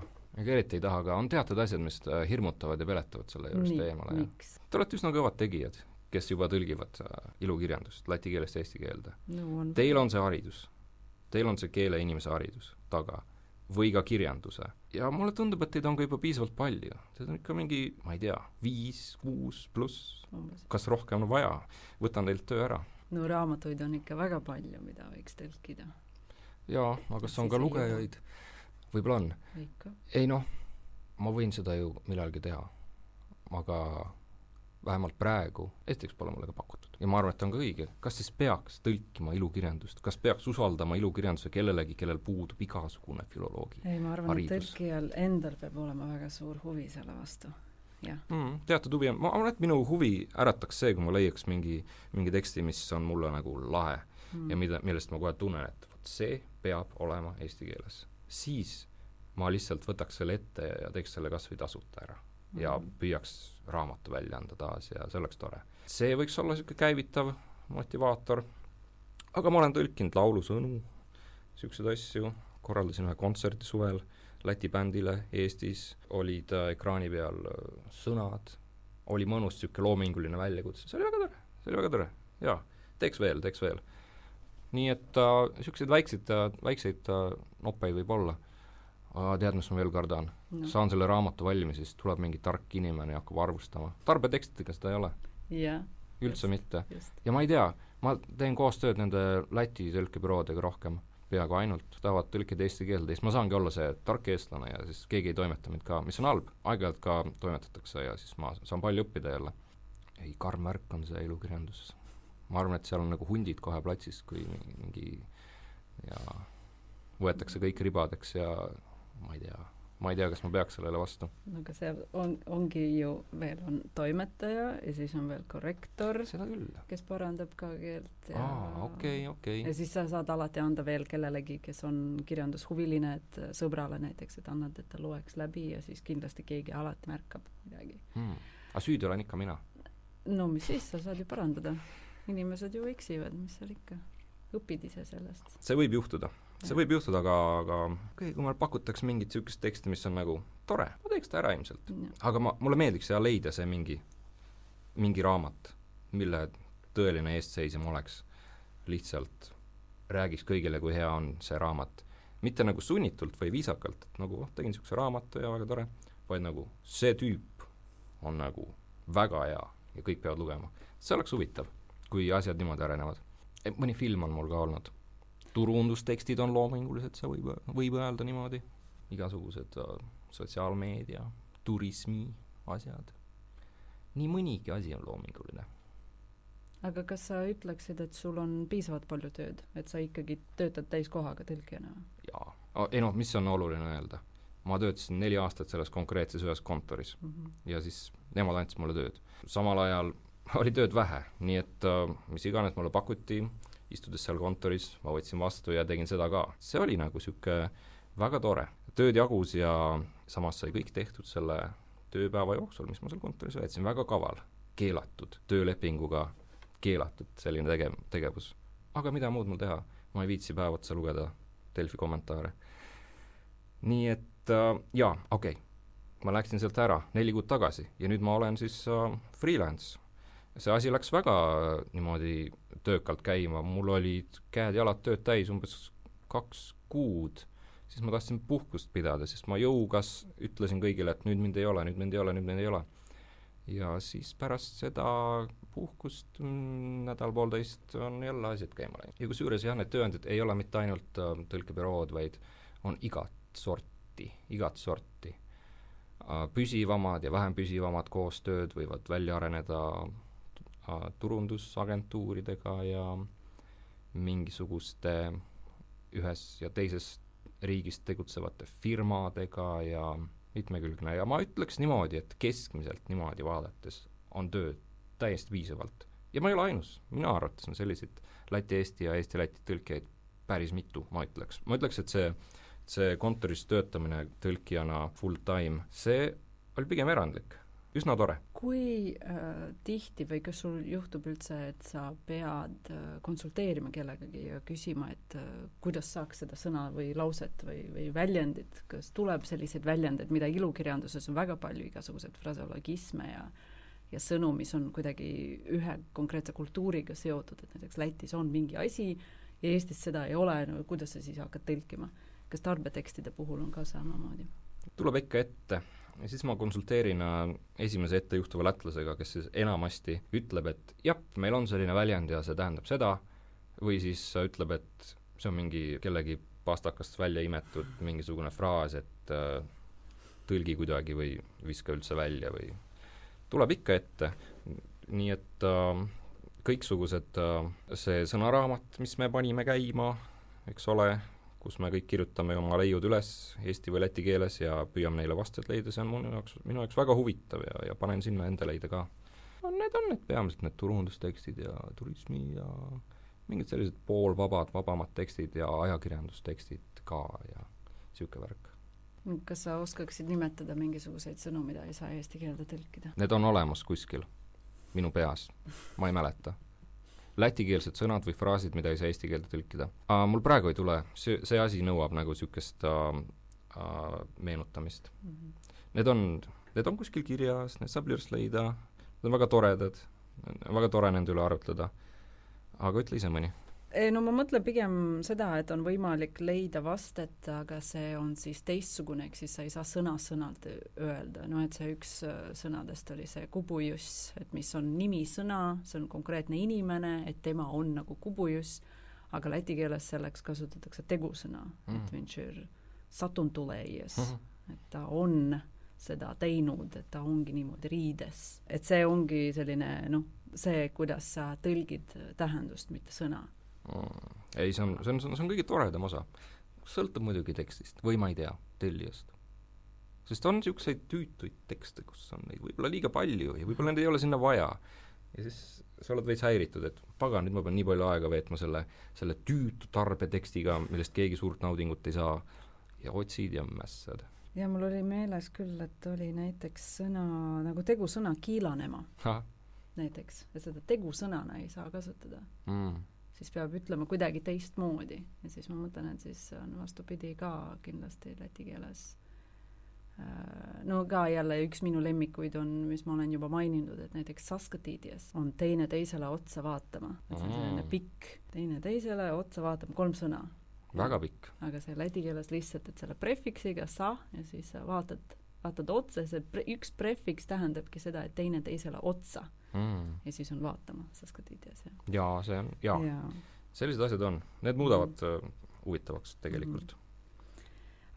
On teatud asjad, mis hirmutavad ja peletavad selle juurest eemale. Te olete üsna kõvad tegijad, kes juba tõlgivad ilukirjandust läti keelest eesti keelde. Teil on see haridus. Teil on see keele inimese haridus taga. Või ka kirjanduse. Ja mulle tundub, et teid on ka juba piisavalt palju. Teid on ikka mingi, ma ei tea, 5, 6 pluss. Kas rohkem on vaja? Võtan teilt töö ära. Raamatuid on ikka väga palju, mida võiks tõlkida. Jaa, aga kas on ka lugejaid? Võib-olla on. Ei ma võin seda ju millalgi teha. Aga vähemalt praegu esiteks pole mulle ka pakutud. Ja ma arvan, et on ka õige. Kas siis peaks tõlkima ilukirjandust? Kas peaks usaldama ilukirjanduse kellelegi, kellel puudub igasugune filoloogi haridus? Ei, ma arvan, et tõlkijal endal peab olema väga suur huvi selle vastu. Teatud huvi on. Ma arvan, et minu huvi ärataks see, kui ma leiaks mingi teksti, mis on mulle nagu lahe. ja millest ma kohe tunnen, et vot see peab olema eesti keeles. Siis ma lihtsalt võtaks selle ette ja teeks selle kas või tasuta ära ja püüaks raamatu välja anda taas ja see oleks tore. See võiks olla niisugune käivitav motivaator, aga ma olen tõlkinud laulusõnu, niisuguseid asju, korraldasin ühe kontserti suvel Läti bändile Eestis, olid ekraani peal sõnad, oli mõnus niisugune loominguline väljakutse, see oli väga tore, jaa, teeks veel. Nii et niisuguseid väikseid noppeid võib olla. Tead, mis ma veel kardan? No. Saan selle raamatu valmis, tuleb mingi tark inimene ja hakkab arvustama. Tarbetekstidega seda ei ole. Yeah, üldse mitte. Ja ma ei tea, ma teen koostööd nende Läti tõlkebüroodega rohkem, peaaegu ainult, tahavad tõlkida eesti keelde, siis ma saangi olla see tark eestlane ja siis keegi ei toimeta mind ka, mis on halb, aeg-ajalt ka toimetatakse ja siis ma saan palju õppida jälle. Ei, karm märk on see elukirjandus. Ma arvan, et seal on nagu hundid kohe platsis, kui mingi ja võetakse kõik ribadeks ja ma ei tea, kas ma peaks sellele vastu. Aga see ongi ju veel on toimetaja ja siis on veel korrektor, seda küll, kes parandab ka keelt ja okei. Ja siis sa saad alati anda veel kellelegi, kes on kirjandushuviline, et sõbrale näiteks, et annad, et ta loeks läbi ja siis kindlasti keegi alati märkab midagi. Aga süüdi olen ikka mina. No mis siis, sa saad ju parandada. Inimesed ju eksivad, mis seal ikka. Õpid ise sellest. See võib juhtuda, aga kui meil pakutakse mingit niisugust teksti, mis on nagu tore, ma teeks ta ära ilmselt. Aga mulle meeldiks leida see mingi raamat, mille tõeline eestseisja ma oleks. Lihtsalt räägiks kõigile, kui hea on see raamat. Mitte nagu sunnitult või viisakalt, et nagu tegin niisuguse raamatu ja väga tore, vaid nagu see tüüp on nagu väga hea ja kõik peavad lugema. See oleks huvitav, kui asjad niimoodi arenevad. Mõni film on mul ka olnud. Turundustekstid on loomingulised, see võib öelda niimoodi. Igasugused sotsiaalmeedia, turismi asjad. Nii mõnigi asi on loominguline. Aga kas sa ütleksid, et sul on piisavalt palju tööd, et sa ikkagi töötad täiskohaga tõlkijana? Jaa. Ei no, mis on oluline öelda? Ma töötasin 4 aastat selles konkreetses ühes kontoris ja siis nemad andsid mulle tööd. Samal ajal oli tööd vähe, nii et mis iganes mulle pakuti, istudes seal kontoris, ma võtsin vastu ja tegin seda ka. See oli nagu siuke väga tore. Tööd jagus ja samas sai kõik tehtud selle tööpäeva jooksul, mis ma seal kontoris veetsin, väga kaval, keelatud, töölepinguga keelatud selline tegevus. Aga mida muud mul teha? Ma ei viitsi päev otsa lugeda Delfi kommentaare. Nii et okei. Ma läksin sealt ära 4 kuud tagasi ja nüüd ma olen siis freelance. See asi läks väga niimoodi töökalt käima, mul olid käed-jalad tööd täis umbes 2 kuud, siis ma tahtsin puhkust pidada, sest ma jõugas ütlesin kõigile, et nüüd mind ei ole. Ja siis pärast seda puhkust nädal-poolteist on jälle asjad käima läinud. Ja kusjuures jah, need tööandid ei ole mitte ainult tõlkebürood, vaid on igat sorti. Püsivamad ja vähem püsivamad koostööd võivad välja areneda turundusagentuuridega ja mingisuguste ühes ja teises riigis tegutsevate firmadega ja mitmekülgne. Ja ma ütleks niimoodi, et keskmiselt niimoodi vaadates on tööd täiesti piisavalt. Ja ma ei ole ainus. Mina arvates on selliseid Läti-Eesti ja Eesti-Läti tõlkijaid päris mitu, ma ütleks. Ma ütleks, et see kontoris töötamine tõlkijana full time, see oli pigem erandlik. Üsna tore. Kui tihti või kas sul juhtub üldse, et sa pead konsulteerima kellegagi ja küsima, et kuidas saaks seda sõna või lauset või väljendit, kas tuleb selliseid väljendeid, mida ilukirjanduses on väga palju igasugused fraseologisme ja sõnu, mis on kuidagi ühe konkreetse kultuuriga seotud, et näiteks Lätis on mingi asi ja Eestis seda ei ole, no kuidas sa siis hakkad tõlkima? Kas tarbetekstide puhul on ka samamoodi? Tuleb ikka ette. Ja siis ma konsulteerin esimese ette juhtuva lätlasega, kes siis enamasti ütleb, et jah, meil on selline väljend ja see tähendab seda, või siis ütleb, et see on mingi kellegi pastakast välja imetud mingisugune fraas, et tõlgi kuidagi või viska üldse välja või tuleb ikka ette. Nii et kõiksugused see sõnaraamat, mis me panime käima, eks ole, kus me kõik kirjutame oma leiud üles eesti või läti keeles ja püüame neile vastused leida, see on minu jaoks väga huvitav ja panen sinna enda leida ka. Need peamiselt need turundustekstid ja turismi ja mingid sellised vabamad tekstid ja ajakirjandustekstid ka ja niisugune värk. Kas sa oskaksid nimetada mingisuguseid sõnu, mida ei saa eesti keelde tõlkida? Need on olemas kuskil minu peas, ma ei mäleta. Lätikeelsed sõnad või fraasid, mida ei saa eesti keelde tõlkida. Mul praegu ei tule, see asi nõuab nagu niisugust meenutamist. Need on kuskil kirjas, need saab lirst leida, need on väga toredad, väga tore nende üle arutleda. Aga ütle ise mõni. No ma mõtlen pigem seda, et on võimalik leida vastet, aga see on siis teistsugune, ehk siis sa ei saa sõna-sõnalt öelda. No et see üks sõnadest oli see kubujuss, et mis on nimisõna, see on konkreetne inimene, et tema on nagu kubujuss, aga läti keeles selleks kasutatakse tegusõna, et minšir satuntuleies, et ta on seda teinud, et ta ongi niimoodi riides. Et see ongi selline, see, kuidas sa tõlgid tähendust, mitte sõna. Ei, see on kõige toredam osa. Sõltub muidugi tekstist või ma ei tea, tellijast. Sest on niisuguseid tüütuid tekste, kus on neid võib-olla liiga palju ja võib-olla neid ei ole sinna vaja. Ja siis sa oled veits häiritud, et pagan, nüüd ma pean nii palju aega veetma selle tüütu tarbetekstiga, millest keegi suurt naudingut ei saa ja otsid ja mässad. Ja mul oli meeles küll, et oli näiteks sõna, nagu tegusõna kiilanema. Näiteks, et seda tegusõnana ei saa kasutada. Siis peab ütlema kuidagi teistmoodi. Ja siis ma mõtlen, et siis on vastupidi ka kindlasti läti keeles. No ka jälle üks minu lemmikuid on, mis ma olen juba maininud, et näiteks saskatiidies on teine teisele otsa vaatama. Et see on selline pikk, teine teisele otsa vaatama, 3 sõna. Väga pikk. Aga see läti keeles lihtsalt, et selle prefiksiga sa ja siis sa vaatad otsa, see üks prefiks tähendabki seda, et teine teisele otsa. Ja siis on vaatama saskatiidias. Jaa, see on, jaa. Sellised asjad on. Need muudavad huvitavaks tegelikult.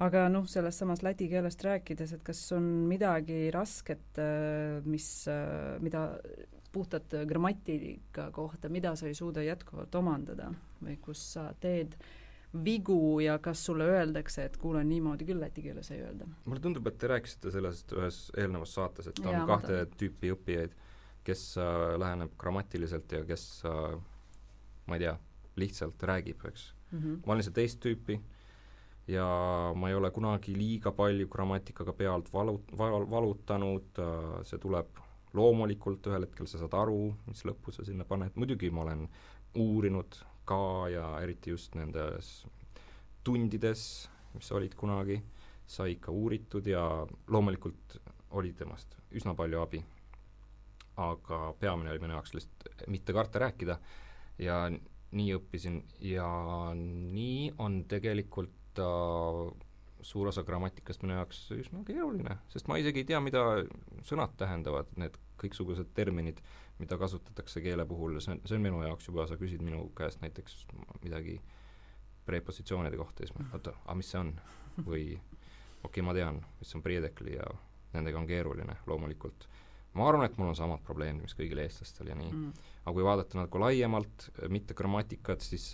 Aga sellest samas läti keelest rääkides, et kas on midagi rasket, mida puhtalt grammatika kohta, mida sa ei suuda jätkuvalt omandada või kus sa teed vigu ja kas sulle öeldakse, et kuule, niimoodi küll läti keeles ei öelda? Mulle tundub, et te rääkisite sellest ühes eelnevas saates, et on 2 tüüpi õppijaid, kes läheneb grammatiliselt ja kes, ma ei tea, lihtsalt räägib, eks. Ma olen see teist tüüpi ja ma ei ole kunagi liiga palju grammatikaga pealt valutanud, see tuleb loomulikult, ühel hetkel sa saad aru, mis lõppu sa sinna paned. Muidugi ma olen uurinud ka ja eriti just nendes tundides, mis olid kunagi, sai ikka uuritud ja loomulikult oli temast üsna palju abi. Aga peamine oli minu jaoks lihtsalt mitte karta rääkida ja nii õppisin ja nii on tegelikult suur osa grammatikast minu jaoks üsna keeruline, sest ma isegi ei tea, mida sõnad tähendavad, need kõiksugused terminid, mida kasutatakse keele puhul, see on minu jaoks juba, sa küsid minu käest näiteks midagi prepositsioonide kohta, siis oota, mis see on? Või okei, ma tean, mis on priedekli ja nendega on keeruline loomulikult. Ma arvan, et mul on samad probleemid, mis kõigil eestlastel ja nii. Aga kui vaadata nagu laiemalt, mitte grammatikat, siis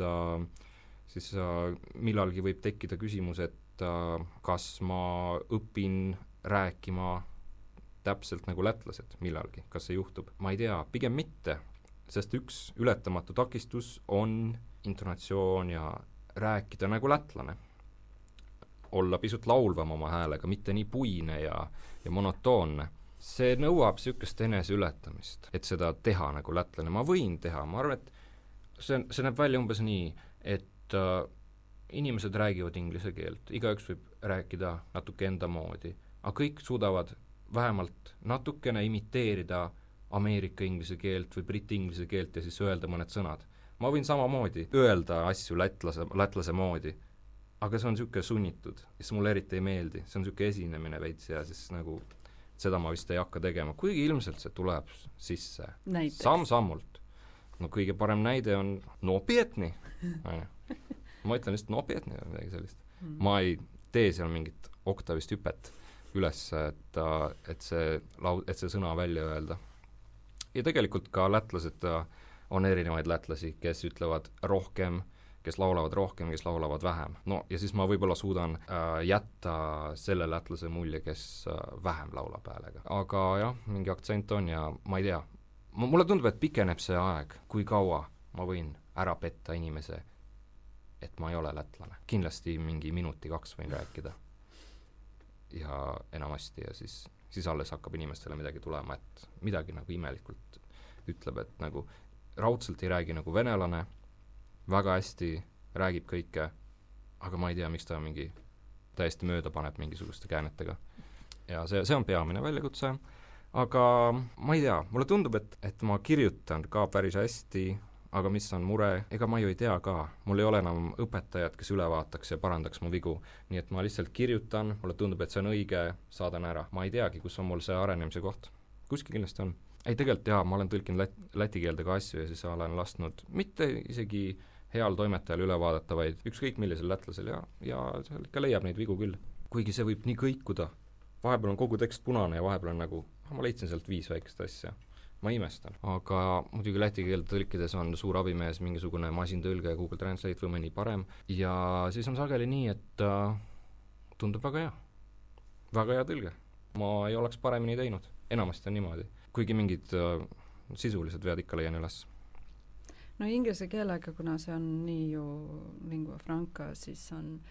millalgi võib tekkida küsimus, et kas ma õpin rääkima täpselt nagu lätlased millalgi, kas see juhtub? Ma ei tea, pigem mitte, sest üks ületamatu takistus on intonatsioon ja rääkida nagu lätlane. Olla pisut laulvam oma häälega, mitte nii puine ja monotoonne. See nõuab niisugust enese ületamist, et seda teha nagu lätlane. Ma võin teha, ma arvan, et see näeb välja umbes nii, et inimesed räägivad inglise keelt, igaüks võib rääkida natuke enda moodi, aga kõik suudavad vähemalt natukene imiteerida Ameerika inglise keelt või briti inglise keelt ja siis öelda mõned sõnad. Ma võin samamoodi öelda asju lätlase moodi, aga see on niisugune sunnitud, mis mulle eriti ei meeldi, see on niisugune esinemine veits ja siis nagu seda ma vist ei hakka tegema, kuigi ilmselt see tuleb sisse. Samm-sammult. No kõige parem näide on no pietni. Ma ütlen just no pietni või midagi sellist. Ma ei tee seal mingit oktavist hüpet üles, et see sõna välja öelda. Ja tegelikult ka lätlased on erinevaid lätlasi, kes ütlevad rohkem, kes laulavad rohkem, kes laulavad vähem. No ja siis ma võib-olla suudan jätta selle lätlase mulje, kes vähem laulab häälega. Aga jah, mingi aktsent on ja ma ei tea. Mulle tundub, et pikeneb see aeg, kui kaua ma võin ära petta inimese, et ma ei ole lätlane. Kindlasti mingi minuti 2 võin rääkida. Ja enamasti ja siis alles hakkab inimestele midagi tulema, et midagi nagu imelikult ütleb, et nagu raudselt ei räägi nagu venelane, väga hästi räägib kõike, aga ma ei tea, miks ta mingi täiesti mööda paneb mingisuguste käänetega. Ja see on peamine väljakutse, aga ma ei tea, mulle tundub, et ma kirjutan ka päris hästi, aga mis on mure, ega ma ju ei tea ka. Mul ei ole enam õpetajat, kes üle vaataks ja parandaks mu vigu. Nii et ma lihtsalt kirjutan, mulle tundub, et see on õige, saadan ära. Ma ei teagi, kus on mul see arenemise koht. Kuskil kindlasti on. Ei, tegelikult jaa, ma olen tõlkinud läti keelde ka asju ja siis olen lasknud mitte isegi heal toimetajal üle vaadata, vaid ükskõik millisel lätlasel ja seal ikka leiab neid vigu küll. Kuigi see võib nii kõikuda. Vahepeal on kogu tekst punane ja vahepeal on nagu, ma leidsin sealt 5 väikest asja. Ma imestan. Aga muidugi läti keelde tõlkides on suur abimees mingisugune masintõlge Google Translate või mõni parem. Ja siis on sageli nii, et tundub väga hea. Väga hea tõlge. Ma ei oleks paremini teinud. Enamasti on niimoodi. Kuigi mingid sisulised vead ikka leian üles. No inglise keelega, kuna see on nii ju lingua franca, siis on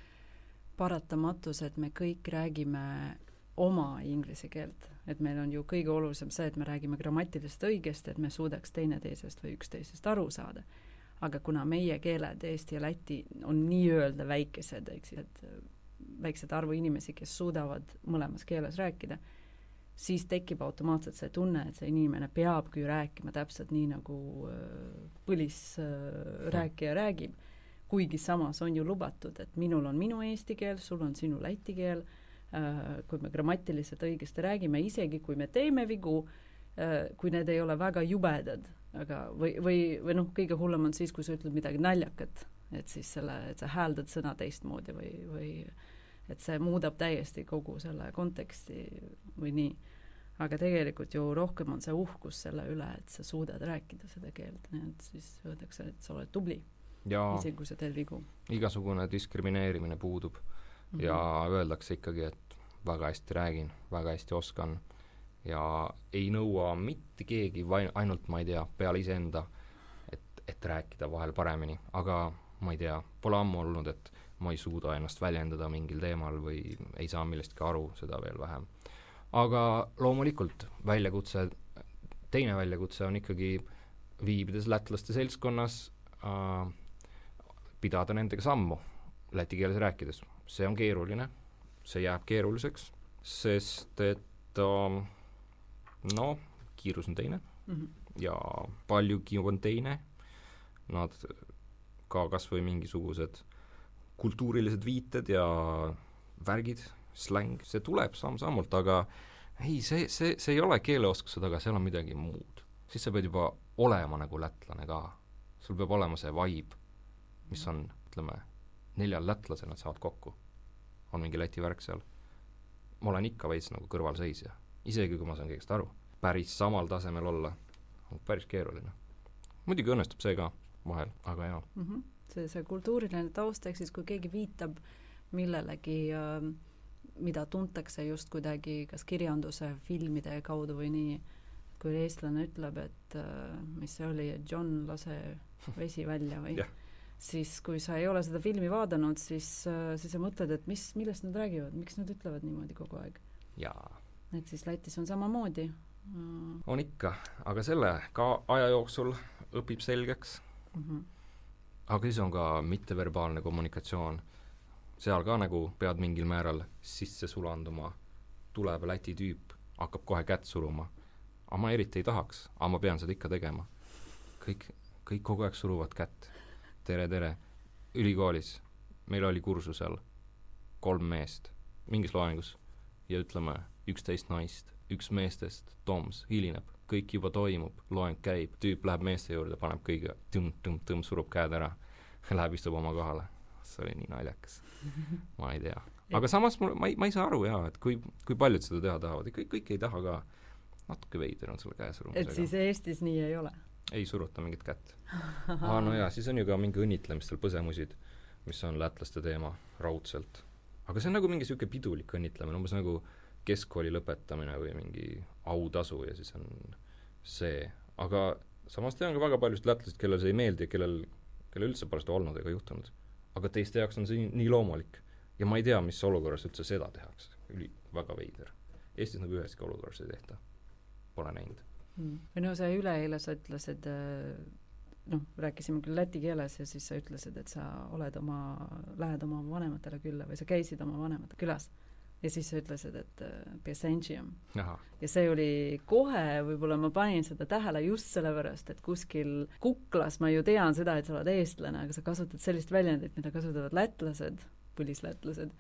paratamatus, et me kõik räägime oma inglise keelt, et meil on ju kõige olulisem see, et me räägime grammatilist õigesti, et me suudaks teineteisest või üksteisest aru saada. Aga kuna meie keeled, Eesti ja Läti, on nii-öelda väikesed, et väiksed arvu inimesi, kes suudavad mõlemas keeles rääkida, siis tekib automaatselt see tunne, et see inimene peabki rääkima täpselt nii, nagu põlisrääkija räägib. Kuigi samas on ju lubatud, et minul on minu eesti keel, sul on sinu läti keel, kui me grammatiliselt õigesti räägime, isegi kui me teeme vigu, kui need ei ole väga jubedad, aga või kõige hullem on siis, kui sa ütled midagi naljakat, et siis et sa hääldad sõna teistmoodi või et see muudab täiesti kogu selle konteksti või nii. Aga tegelikult ju rohkem on see uhkus selle üle, et sa suudad rääkida seda keelt, nii et siis öeldakse, et sa oled tubli, isegi kui sa teed vigu. Igasugune diskrimineerimine puudub. Ja öeldakse ikkagi, et väga hästi räägin, väga hästi oskan ja ei nõua mitte keegi, ainult ma ei tea, peale iseenda, et rääkida vahel paremini, aga ma ei tea, pole ammu olnud, et ma ei suuda ennast väljendada mingil teemal või ei saa millestki aru, seda veel vähem. Aga loomulikult teine väljakutse on ikkagi viibides lätlaste seltskonnas pidada nendega sammu läti keeles rääkides. See on keeruline, see jääb keeruliseks, sest et kiirus on teine ja paljugi on teine. Nad ka kas või mingisugused kultuurilised viited ja värgid, släng, see tuleb samm-sammult, aga ei, see ei ole keeleoskused, aga seal on midagi muud. Siis sa pead juba olema nagu lätlane ka. Sul peab olema see vibe, mis on, ütleme, 4 lätlasel nad saavad kokku. On mingi läti värk seal. Ma olen ikka veits nagu kõrvalseisja. Isegi kui ma saan kõigest aru. Päris samal tasemel olla on päris keeruline. Muidugi õnnestub see ka vahel, aga jaa. See kultuuriline taust, ehk siis kui keegi viitab millelegi, mida tuntakse just kuidagi kas kirjanduse, filmide kaudu või nii, kui eestlane ütleb, et mis see oli, et John lase vesi välja või siis kui sa ei ole seda filmi vaadanud, siis sa mõtled, et millest nad räägivad, miks nad ütlevad niimoodi kogu aeg. Jaa. Et siis Lätis on samamoodi. On ikka, aga selle ka aja jooksul õpib selgeks. Aga siis on ka mitteverbaalne kommunikatsioon. Seal ka nagu pead mingil määral sisse sulanduma. Tuleb Läti tüüp, hakkab kohe kätt suruma. Aga ma eriti ei tahaks, aga ma pean seda ikka tegema. Kõik kogu aeg suruvad kätt. Tere. Ülikoolis meil oli kursusel 3 meest mingis loengus ja ütleme 11 naist. 1 meestest, Toms, hilineb. Kõik juba toimub, loeng käib, tüüp läheb meeste juurde, paneb kõige tõmm, surub käed ära, läheb istub oma kohale. See oli nii naljakas. Ma ei tea. Aga samas ma ei saa aru et kui paljud seda teha tahavad. Kõik ei taha ka natuke veider on selle käe surumisega. Et siis Eestis nii ei ole? Ei suruta mingit kätt. No jaa, siis on ju ka mingi õnnitlemistel põsemusid, mis on lätlaste teema raudselt. Aga see on nagu mingi siuke pidulik õnnitlemine, umbes nagu keskkooli lõpetamine või mingi autasu ja siis on see. Aga samas tean ka väga paljust lätlased, kellel see ei meeldi ja kellel üldse pole seda olnud ega juhtunud. Aga teiste jaoks on see nii loomulik. Ja ma ei tea, mis olukorras üldse seda tehakse. Väga veider. Eestis nagu üheski olukorras ei tehta. Pole näinud. Või no see üleeile sa ütlesid, rääkisime küll läti keeles ja siis sa ütlesid, et sa lähed oma vanematele külla või sa käisid oma vanemate külas. Ja siis sa ütlesid, et Piacengium. Ja see oli kohe, võib-olla ma panin seda tähele just sellepärast, et kuskil Kuklas ma ju tean seda, et sa oled eestlane, aga sa kasutad sellist väljendit, mida kasutavad lätlased, põlislätlased,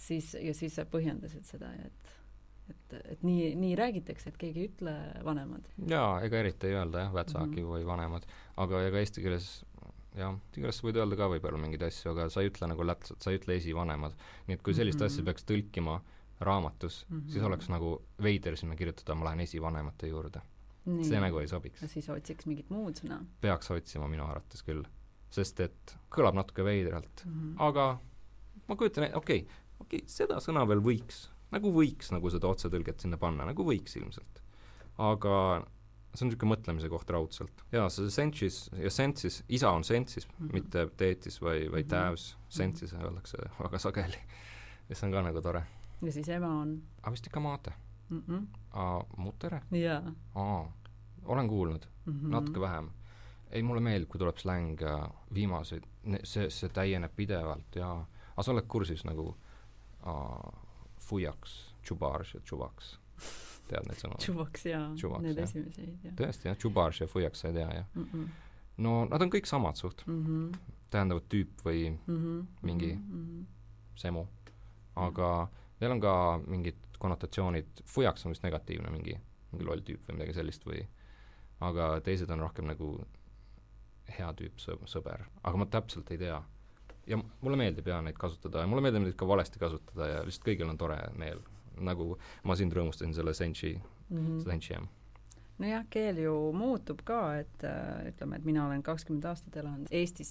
siis sa põhjendasid seda, et nii räägitakse, et keegi ei ütle vanemad. Jaa, ega eriti ei öelda jah, vätsaki või vanemad, aga ega eesti keeles jah, tigras võid öelda ka võib-olla mingeid asju, aga sa ei ütle nagu lätlased, sa ei ütle esivanemad. Nii et kui sellist asja peaks tõlkima raamatus, siis oleks nagu veider sinna kirjutada, ma lähen esivanemate juurde. Nii. See nagu ei sobiks. Ja siis otsiks mingit muud sõna. Peaks otsima minu arvates küll. Sest et kõlab natuke veidralt. Aga ma kujutan, okei, seda sõna veel võiks nagu seda otsetõlget sinna panna, nagu võiks ilmselt. Aga see on niisugune mõtlemise koht raudselt. Jaa, see sensis ja sensis, isa on sensis, mitte teetis või täävs, sensis öeldakse väga sageli. Mis on ka nagu tore. Ja siis ema on? A vist ikka maate. Mutere? Jaa. Olen kuulnud, natuke vähem. Ei, mulle meeldib, kui tuleb släng viimaseid, see täieneb pidevalt ja sa oled kursis nagu fujaks, tšubarš ja tšuvaks. Tead need sõnad? Tšuvaks, jaa. Need esimeseid, jah. Tõesti, jah, tšubarš ja fujaks sa ei tea, jah. No, nad on kõik samad suht. Tähendavad tüüp või mingi semu. Aga neil on ka mingid konnotatsioonid, fujaks on vist negatiivne, mingi loll tüüp või midagi sellist või, aga teised on rohkem nagu hea tüüp, sõber. Aga ma täpselt ei tea. Ja mulle meeldib neid kasutada ja mulle meeldib neid ka valesti kasutada ja lihtsalt kõigil on tore meel. Nagu ma sind rõõmustasin selle sensiam. Nojah, keel ju muutub ka, et ütleme, et mina olen 20 aastat elanud Eestis,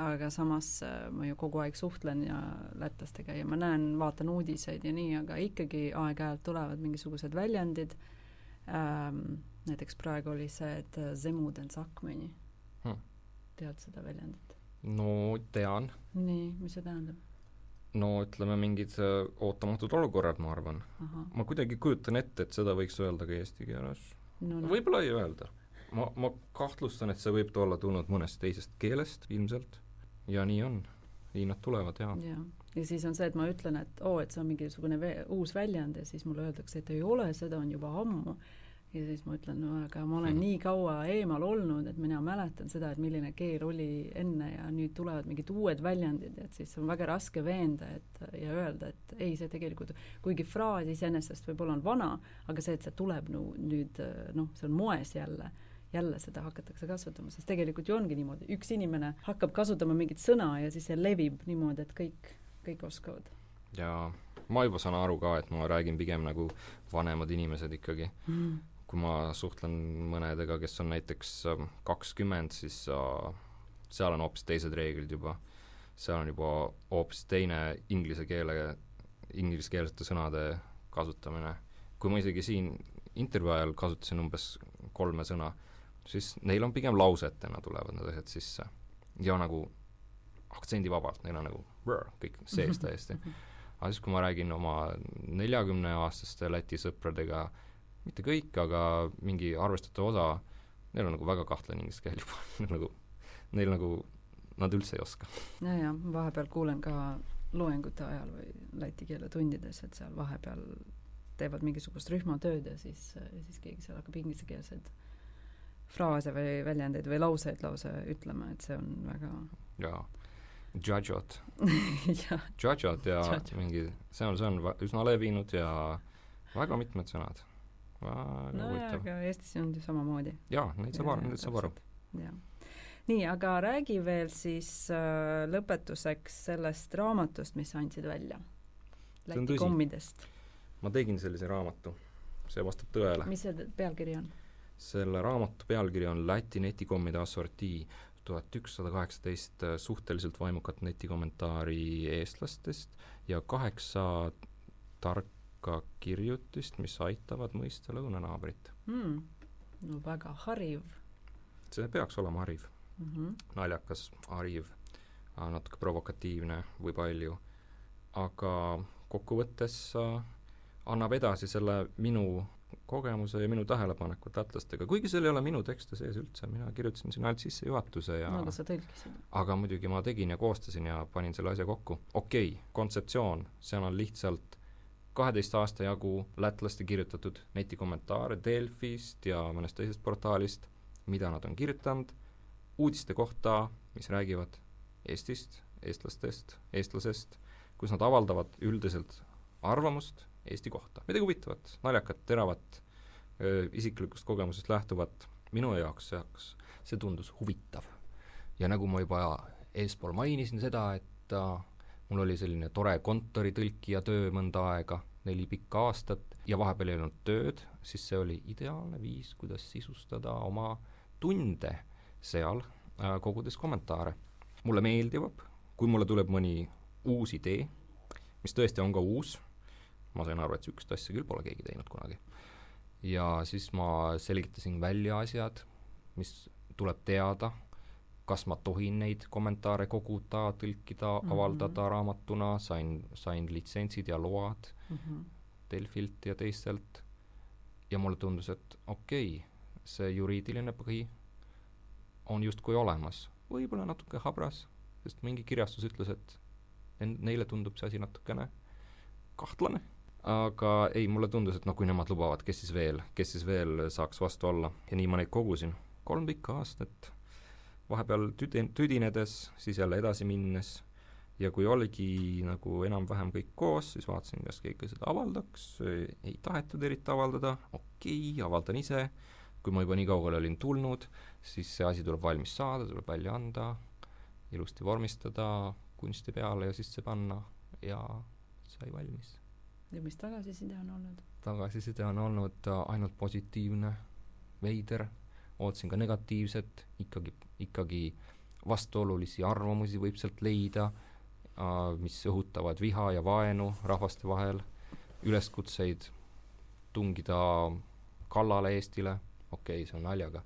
aga samas ma ju kogu aeg suhtlen ja lätlastega ja ma vaatan uudiseid ja nii, aga ikkagi aeg-ajalt tulevad mingisugused väljendid. Näiteks praegu oli see, et zemuden sakmeni. Tead seda väljendit? No, tean. Nii, mis see tähendab? No, ütleme mingid ootamatud olukorrad, ma arvan. Ma kuidagi kujutan ette, et seda võiks öelda ka eesti keeles. Võib-olla ei öelda. Ma kahtlustan, et see võib olla tulnud mõnest teisest keelest ilmselt. Ja nii on. Nii nad tulevad, jaa. Ja siis on see, et ma ütlen, et see on mingisugune uus väljend ja siis mulle öeldakse, et ei ole, seda on juba ammu. Ja siis ma ütlen, aga ma olen nii kaua eemal olnud, et mina mäletan seda, et milline keel oli enne ja nüüd tulevad mingid uued väljendid, et siis on väga raske veenda ja öelda, et ei, see tegelikult, kuigi fraas iseenesest võib-olla on vana, aga see, et see tuleb nüüd, see on moes jälle seda hakatakse kasutama, sest tegelikult ju ongi niimoodi, üks inimene hakkab kasutama mingit sõna ja siis see levib niimoodi, et kõik oskavad. Ja ma juba saan aru ka, et ma räägin pigem nagu vanemad inimesed ikkagi. Kui ma suhtlen mõnedega, kes on näiteks 20, siis seal on hoopis teised reeglid juba. Seal on juba hoopis teine ingliskeelsete sõnade kasutamine. Kui ma isegi siin intervjuu ajal kasutasin umbes 3 sõna, siis neil on pigem lausetena tulevad need asjad sisse. Ja nagu aktsendivabalt, neil on nagu kõik sees täiesti. Aga siis, kui ma räägin oma 40-aastaste Läti sõpradega, mitte kõik, aga mingi arvestatav osa, neil on nagu väga kahtlen inglise keel juba. Neil nagu, nad üldse ei oska. Ja, vahepeal kuulen ka loengute ajal või läti keele tundides, et seal vahepeal teevad mingisugust rühmatööd ja siis keegi seal hakkab inglisekeelseid fraase või väljendeid või lauseid ütlema, et see on väga... Jaa. Judgeot. Judgeot ja mingi, see on üsna levinud ja väga mitmed sõnad. Aga Eestis on ju samamoodi. Jaa, neid saab aru. Nii, aga räägi veel siis lõpetuseks sellest raamatust, mis andsid välja. Läti kommidest. Ma tegin sellise raamatu. See vastab tõele. Mis see pealkiri on? Selle raamatu pealkiri on Läti netikommide assortii 1118 suhteliselt vaimukat netikommentaari eestlastest ja 8 tarka kirjutist, mis aitavad mõista lõunanaabrit. No väga hariv. see peaks olema hariv. Naljakas, hariv, natuke provokatiivne või palju, aga kokkuvõttes annab edasi selle minu kogemuse ja minu tähelepanekut atlastega, kuigi seal ei ole minu tekste sees üldse, mina kirjutasin sinna ainult sissejuhatuse ja aga sa tõlkisid. aga muidugi ma tegin ja koostasin ja panin selle asja kokku. Okei, kontseptsioon, seal on lihtsalt 12 aasta jagu lätlaste kirjutatud netikommentaare Delfist ja mõnest teisest portaalist, mida nad on kirjutanud uudiste kohta, mis räägivad Eestist, eestlastest, eestlasest, kus nad avaldavad üldiselt arvamust Eesti kohta. Midagi huvitavat, naljakat, teravat, isiklikust kogemusest lähtuvat. Minu jaoks see tundus huvitav. Ja nagu ma juba eespool mainisin seda, et mul oli selline tore kontoritõlkija töö mõnda aega, 4 pikka aastat, ja vahepeal ei olnud tööd, siis see oli ideaalne viis, kuidas sisustada oma tunde seal, kogudes kommentaare. Mulle meeldib, kui mulle tuleb mõni uus idee, mis tõesti on ka uus, ma sain aru, et sükest asja küll pole keegi teinud kunagi. Ja siis ma selgitasin välja asjad, mis tuleb teada, kas ma tohin neid kommentaare koguda, tõlkida, avaldada raamatuna, sain litsentsid ja load Delfilt ja teistelt. Ja mulle tundus, et okei, see juriidiline põhi on justkui olemas. Võib-olla natuke habras, sest mingi kirjastus ütles, et neile tundub see asi natukene kahtlane. Aga ei, mulle tundus, et kui nemad lubavad, kes siis veel saaks vastu olla. Ja nii ma neid kogusin. 3 pikka aastat. Vahepeal tüdinedes, siis jälle edasi minnes. Ja kui oligi nagu enam-vähem kõik koos, siis vaatasin, kas keegi seda avaldaks. Ei tahetud eriti avaldada. Okei, avaldan ise. Kui ma juba nii kaugele olin tulnud, siis see asi tuleb valmis saada, tuleb välja anda, ilusti vormistada, kunsti peale ja sisse panna ja sai valmis. Ja mis tagasiside on olnud? Tagasiside on olnud ainult positiivne, veider, ootasin ka negatiivset, ikkagi vastuolulisi arvamusi võib sealt leida, mis õhutavad viha ja vaenu rahvaste vahel, üleskutseid tungida kallale Eestile, okei, see on naljaga,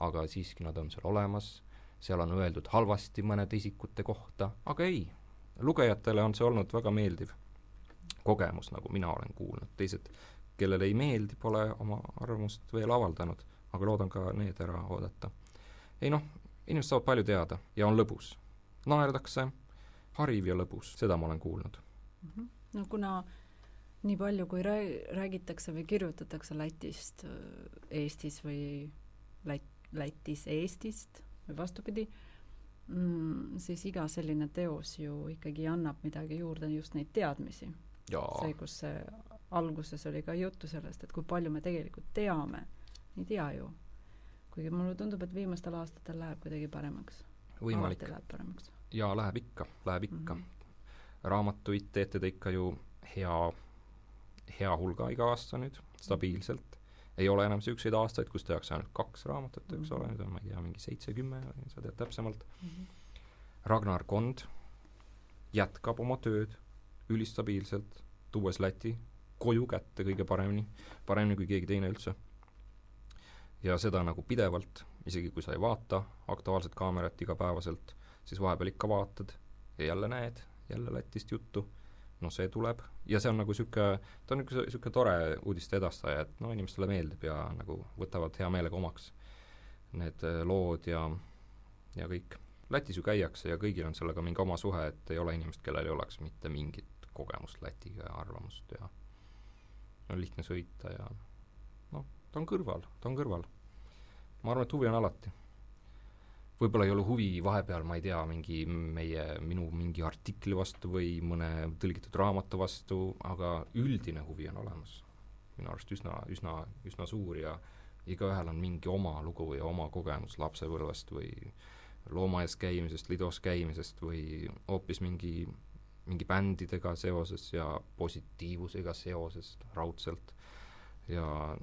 aga siiski nad on seal olemas, seal on öeldud halvasti mõnede isikute kohta, aga ei, lugejatele on see olnud väga meeldiv kogemus, nagu mina olen kuulnud. Teised, kellele ei meeldi, pole oma arvamust veel avaldanud, aga loodan ka need ära oodata. Ei inimesed saavad palju teada ja on lõbus. Naerdakse, hariv ja lõbus, seda ma olen kuulnud. No kuna nii palju, kui räägitakse või kirjutatakse Lätist Eestis või Lätis Eestist või vastupidi, siis iga selline teos ju ikkagi annab midagi juurde, just neid teadmisi. See, kus alguses oli ka juttu sellest, et kui palju me tegelikult teame, ei tea ju. Kuigi mulle tundub, et viimastel aastatel läheb kuidagi paremaks. Võimalik. Läheb paremaks. Ja läheb ikka. Raamatuid teete te ikka ju hea hulga iga aasta nüüd, stabiilselt. Ei ole enam selliseid aastaid, kus tehakse ainult 2 raamatut, eks ole, nüüd on, ma ei tea, mingi 7-10, sa tead täpsemalt. Ragnar Kond jätkab oma tööd ülistabiilselt, tuues Läti koju kätte kõige paremini kui keegi teine üldse. Ja seda nagu pidevalt, isegi kui sa ei vaata aktuaalset kaamerat igapäevaselt, siis vahepeal ikka vaatad ja jälle näed, jälle Lätist juttu. No see tuleb ja see on nagu ta on niisugune tore uudiste edastaja, et inimestele meeldib ja nagu võtavad hea meelega omaks need lood ja kõik. Lätis ju käiakse ja kõigil on sellega mingi oma suhe, et ei ole inimest, kellel ei oleks mitte mingit kogemust Lätiga ja arvamust ja on lihtne sõita ja ta on kõrval. Ma arvan, et huvi on alati. Võib-olla ei ole huvi vahepeal, ma ei tea, minu mingi artikli vastu või mõne tõlgitud raamatu vastu, aga üldine huvi on olemas. Minu arust üsna suur ja igaühel on mingi oma lugu ja oma kogemus lapsepõlvest või loomaaias käimisest, lidos käimisest või hoopis mingi bändidega seoses ja positiivusega seoses raudselt. Ja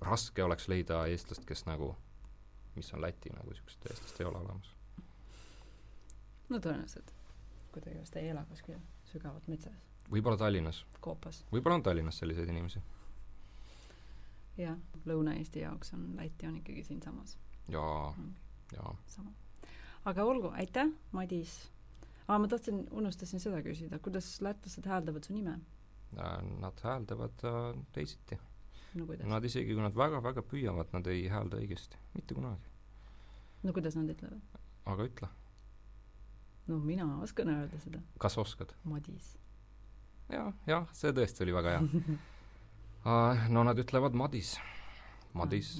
raske oleks leida eestlast, kes mis on Läti, niisugust eestlast ei ole olemas. No tõenäoliselt, kui ta just ei ela kuskil sügavalt metsas. Võib-olla Tallinnas. Koopas. Võib-olla on Tallinnas selliseid inimesi. jah, Lõuna-Eesti jaoks on Läti on ikkagi siinsamas. jaa. Sama. Aga olgu, aitäh, Madis. Ma unustasin seda küsida, kuidas lätlased hääldavad su nime? Nad hääldavad teisiti. No kuidas? Nad isegi, kui nad väga-väga püüavad, nad ei häälda õigesti. Mitte kunagi. No kuidas nad ütlevad? Aga ütle. No mina oskan öelda seda. Kas oskad? Madis. jah, see tõesti oli väga hea. No nad ütlevad Madis. Madis.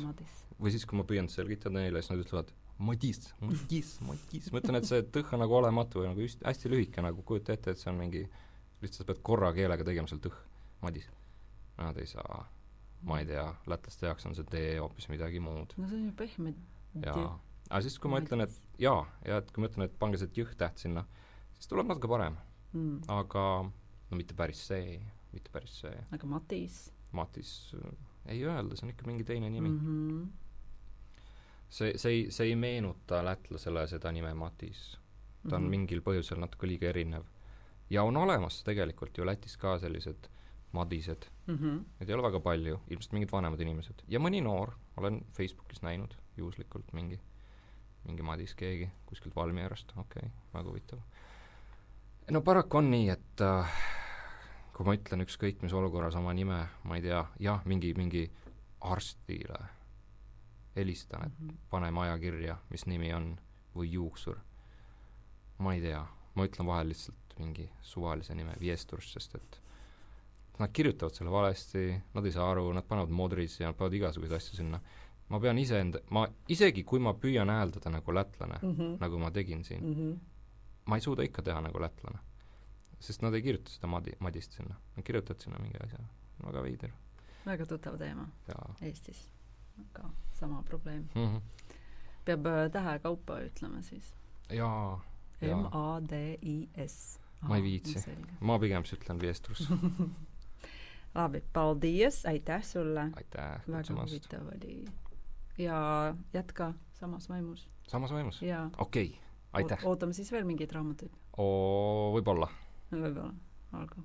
Või siis, kui ma püüan selgitada neile, siis nad ütlevad Madis. Ma ütlen, et see tõh on nagu olematu või nagu hästi lühike, nagu kujuta ette, et see on mingi, lihtsalt pead korra keelega tegema seal tõh. Madis. Nad ei saa, ma ei tea, lätlaste jaoks on see tee hoopis midagi muud. No see on ju pehme. Jaa. Aga siis, kui ma ütlen, et ja et kui ma ütlen, et pange see jõh-täht sinna, siis tuleb natuke parem. Aga no mitte päris see. Aga Matis? Matis ei öelda, see on ikka mingi teine nimi. See ei meenuta lätlasele seda nime Matis. Ta on mingil põhjusel natuke liiga erinev. Ja on olemas tegelikult ju Lätis ka sellised Madised. Need ei ole väga palju, ilmselt mingid vanemad inimesed. Ja mõni noor, olen Facebookis näinud juhuslikult mingi Madis keegi kuskilt Valmierast, väga huvitav. No paraku on nii, et kui ma ütlen ükskõik mis olukorras oma nime, ma ei tea, jah, mingi arstile helistan, et paneme ajakirja, mis nimi on, või juuksur. Ma ei tea, ma ütlen vahel lihtsalt mingi suvalise nime, Viesturs, sest et nad kirjutavad selle valesti, nad ei saa aru, nad panevad modris ja nad panevad igasuguseid asju sinna. Ma pean isegi kui ma püüan hääldada nagu lätlane, nagu ma tegin siin, ma ei suuda ikka teha nagu lätlane. Sest nad ei kirjuta seda Madist sinna. Nad kirjutavad sinna mingi asja. Väga veider. Väga tuttav teema Eestis. Aga sama probleem. Peab tähe kaupa ütlema siis. Jaa. M-A-D-I-S. Ma ei viitsi. Ma pigem ütlen Viestrus. Labi, paldies, aitäh sulle. Aitäh kutsumast. Väga huvitav oli. Ja jätka samas vaimus. Samas vaimus? Okei, aitäh. Ootame siis veel mingeid raamatuid. Võib-olla. Võib-olla, olgu.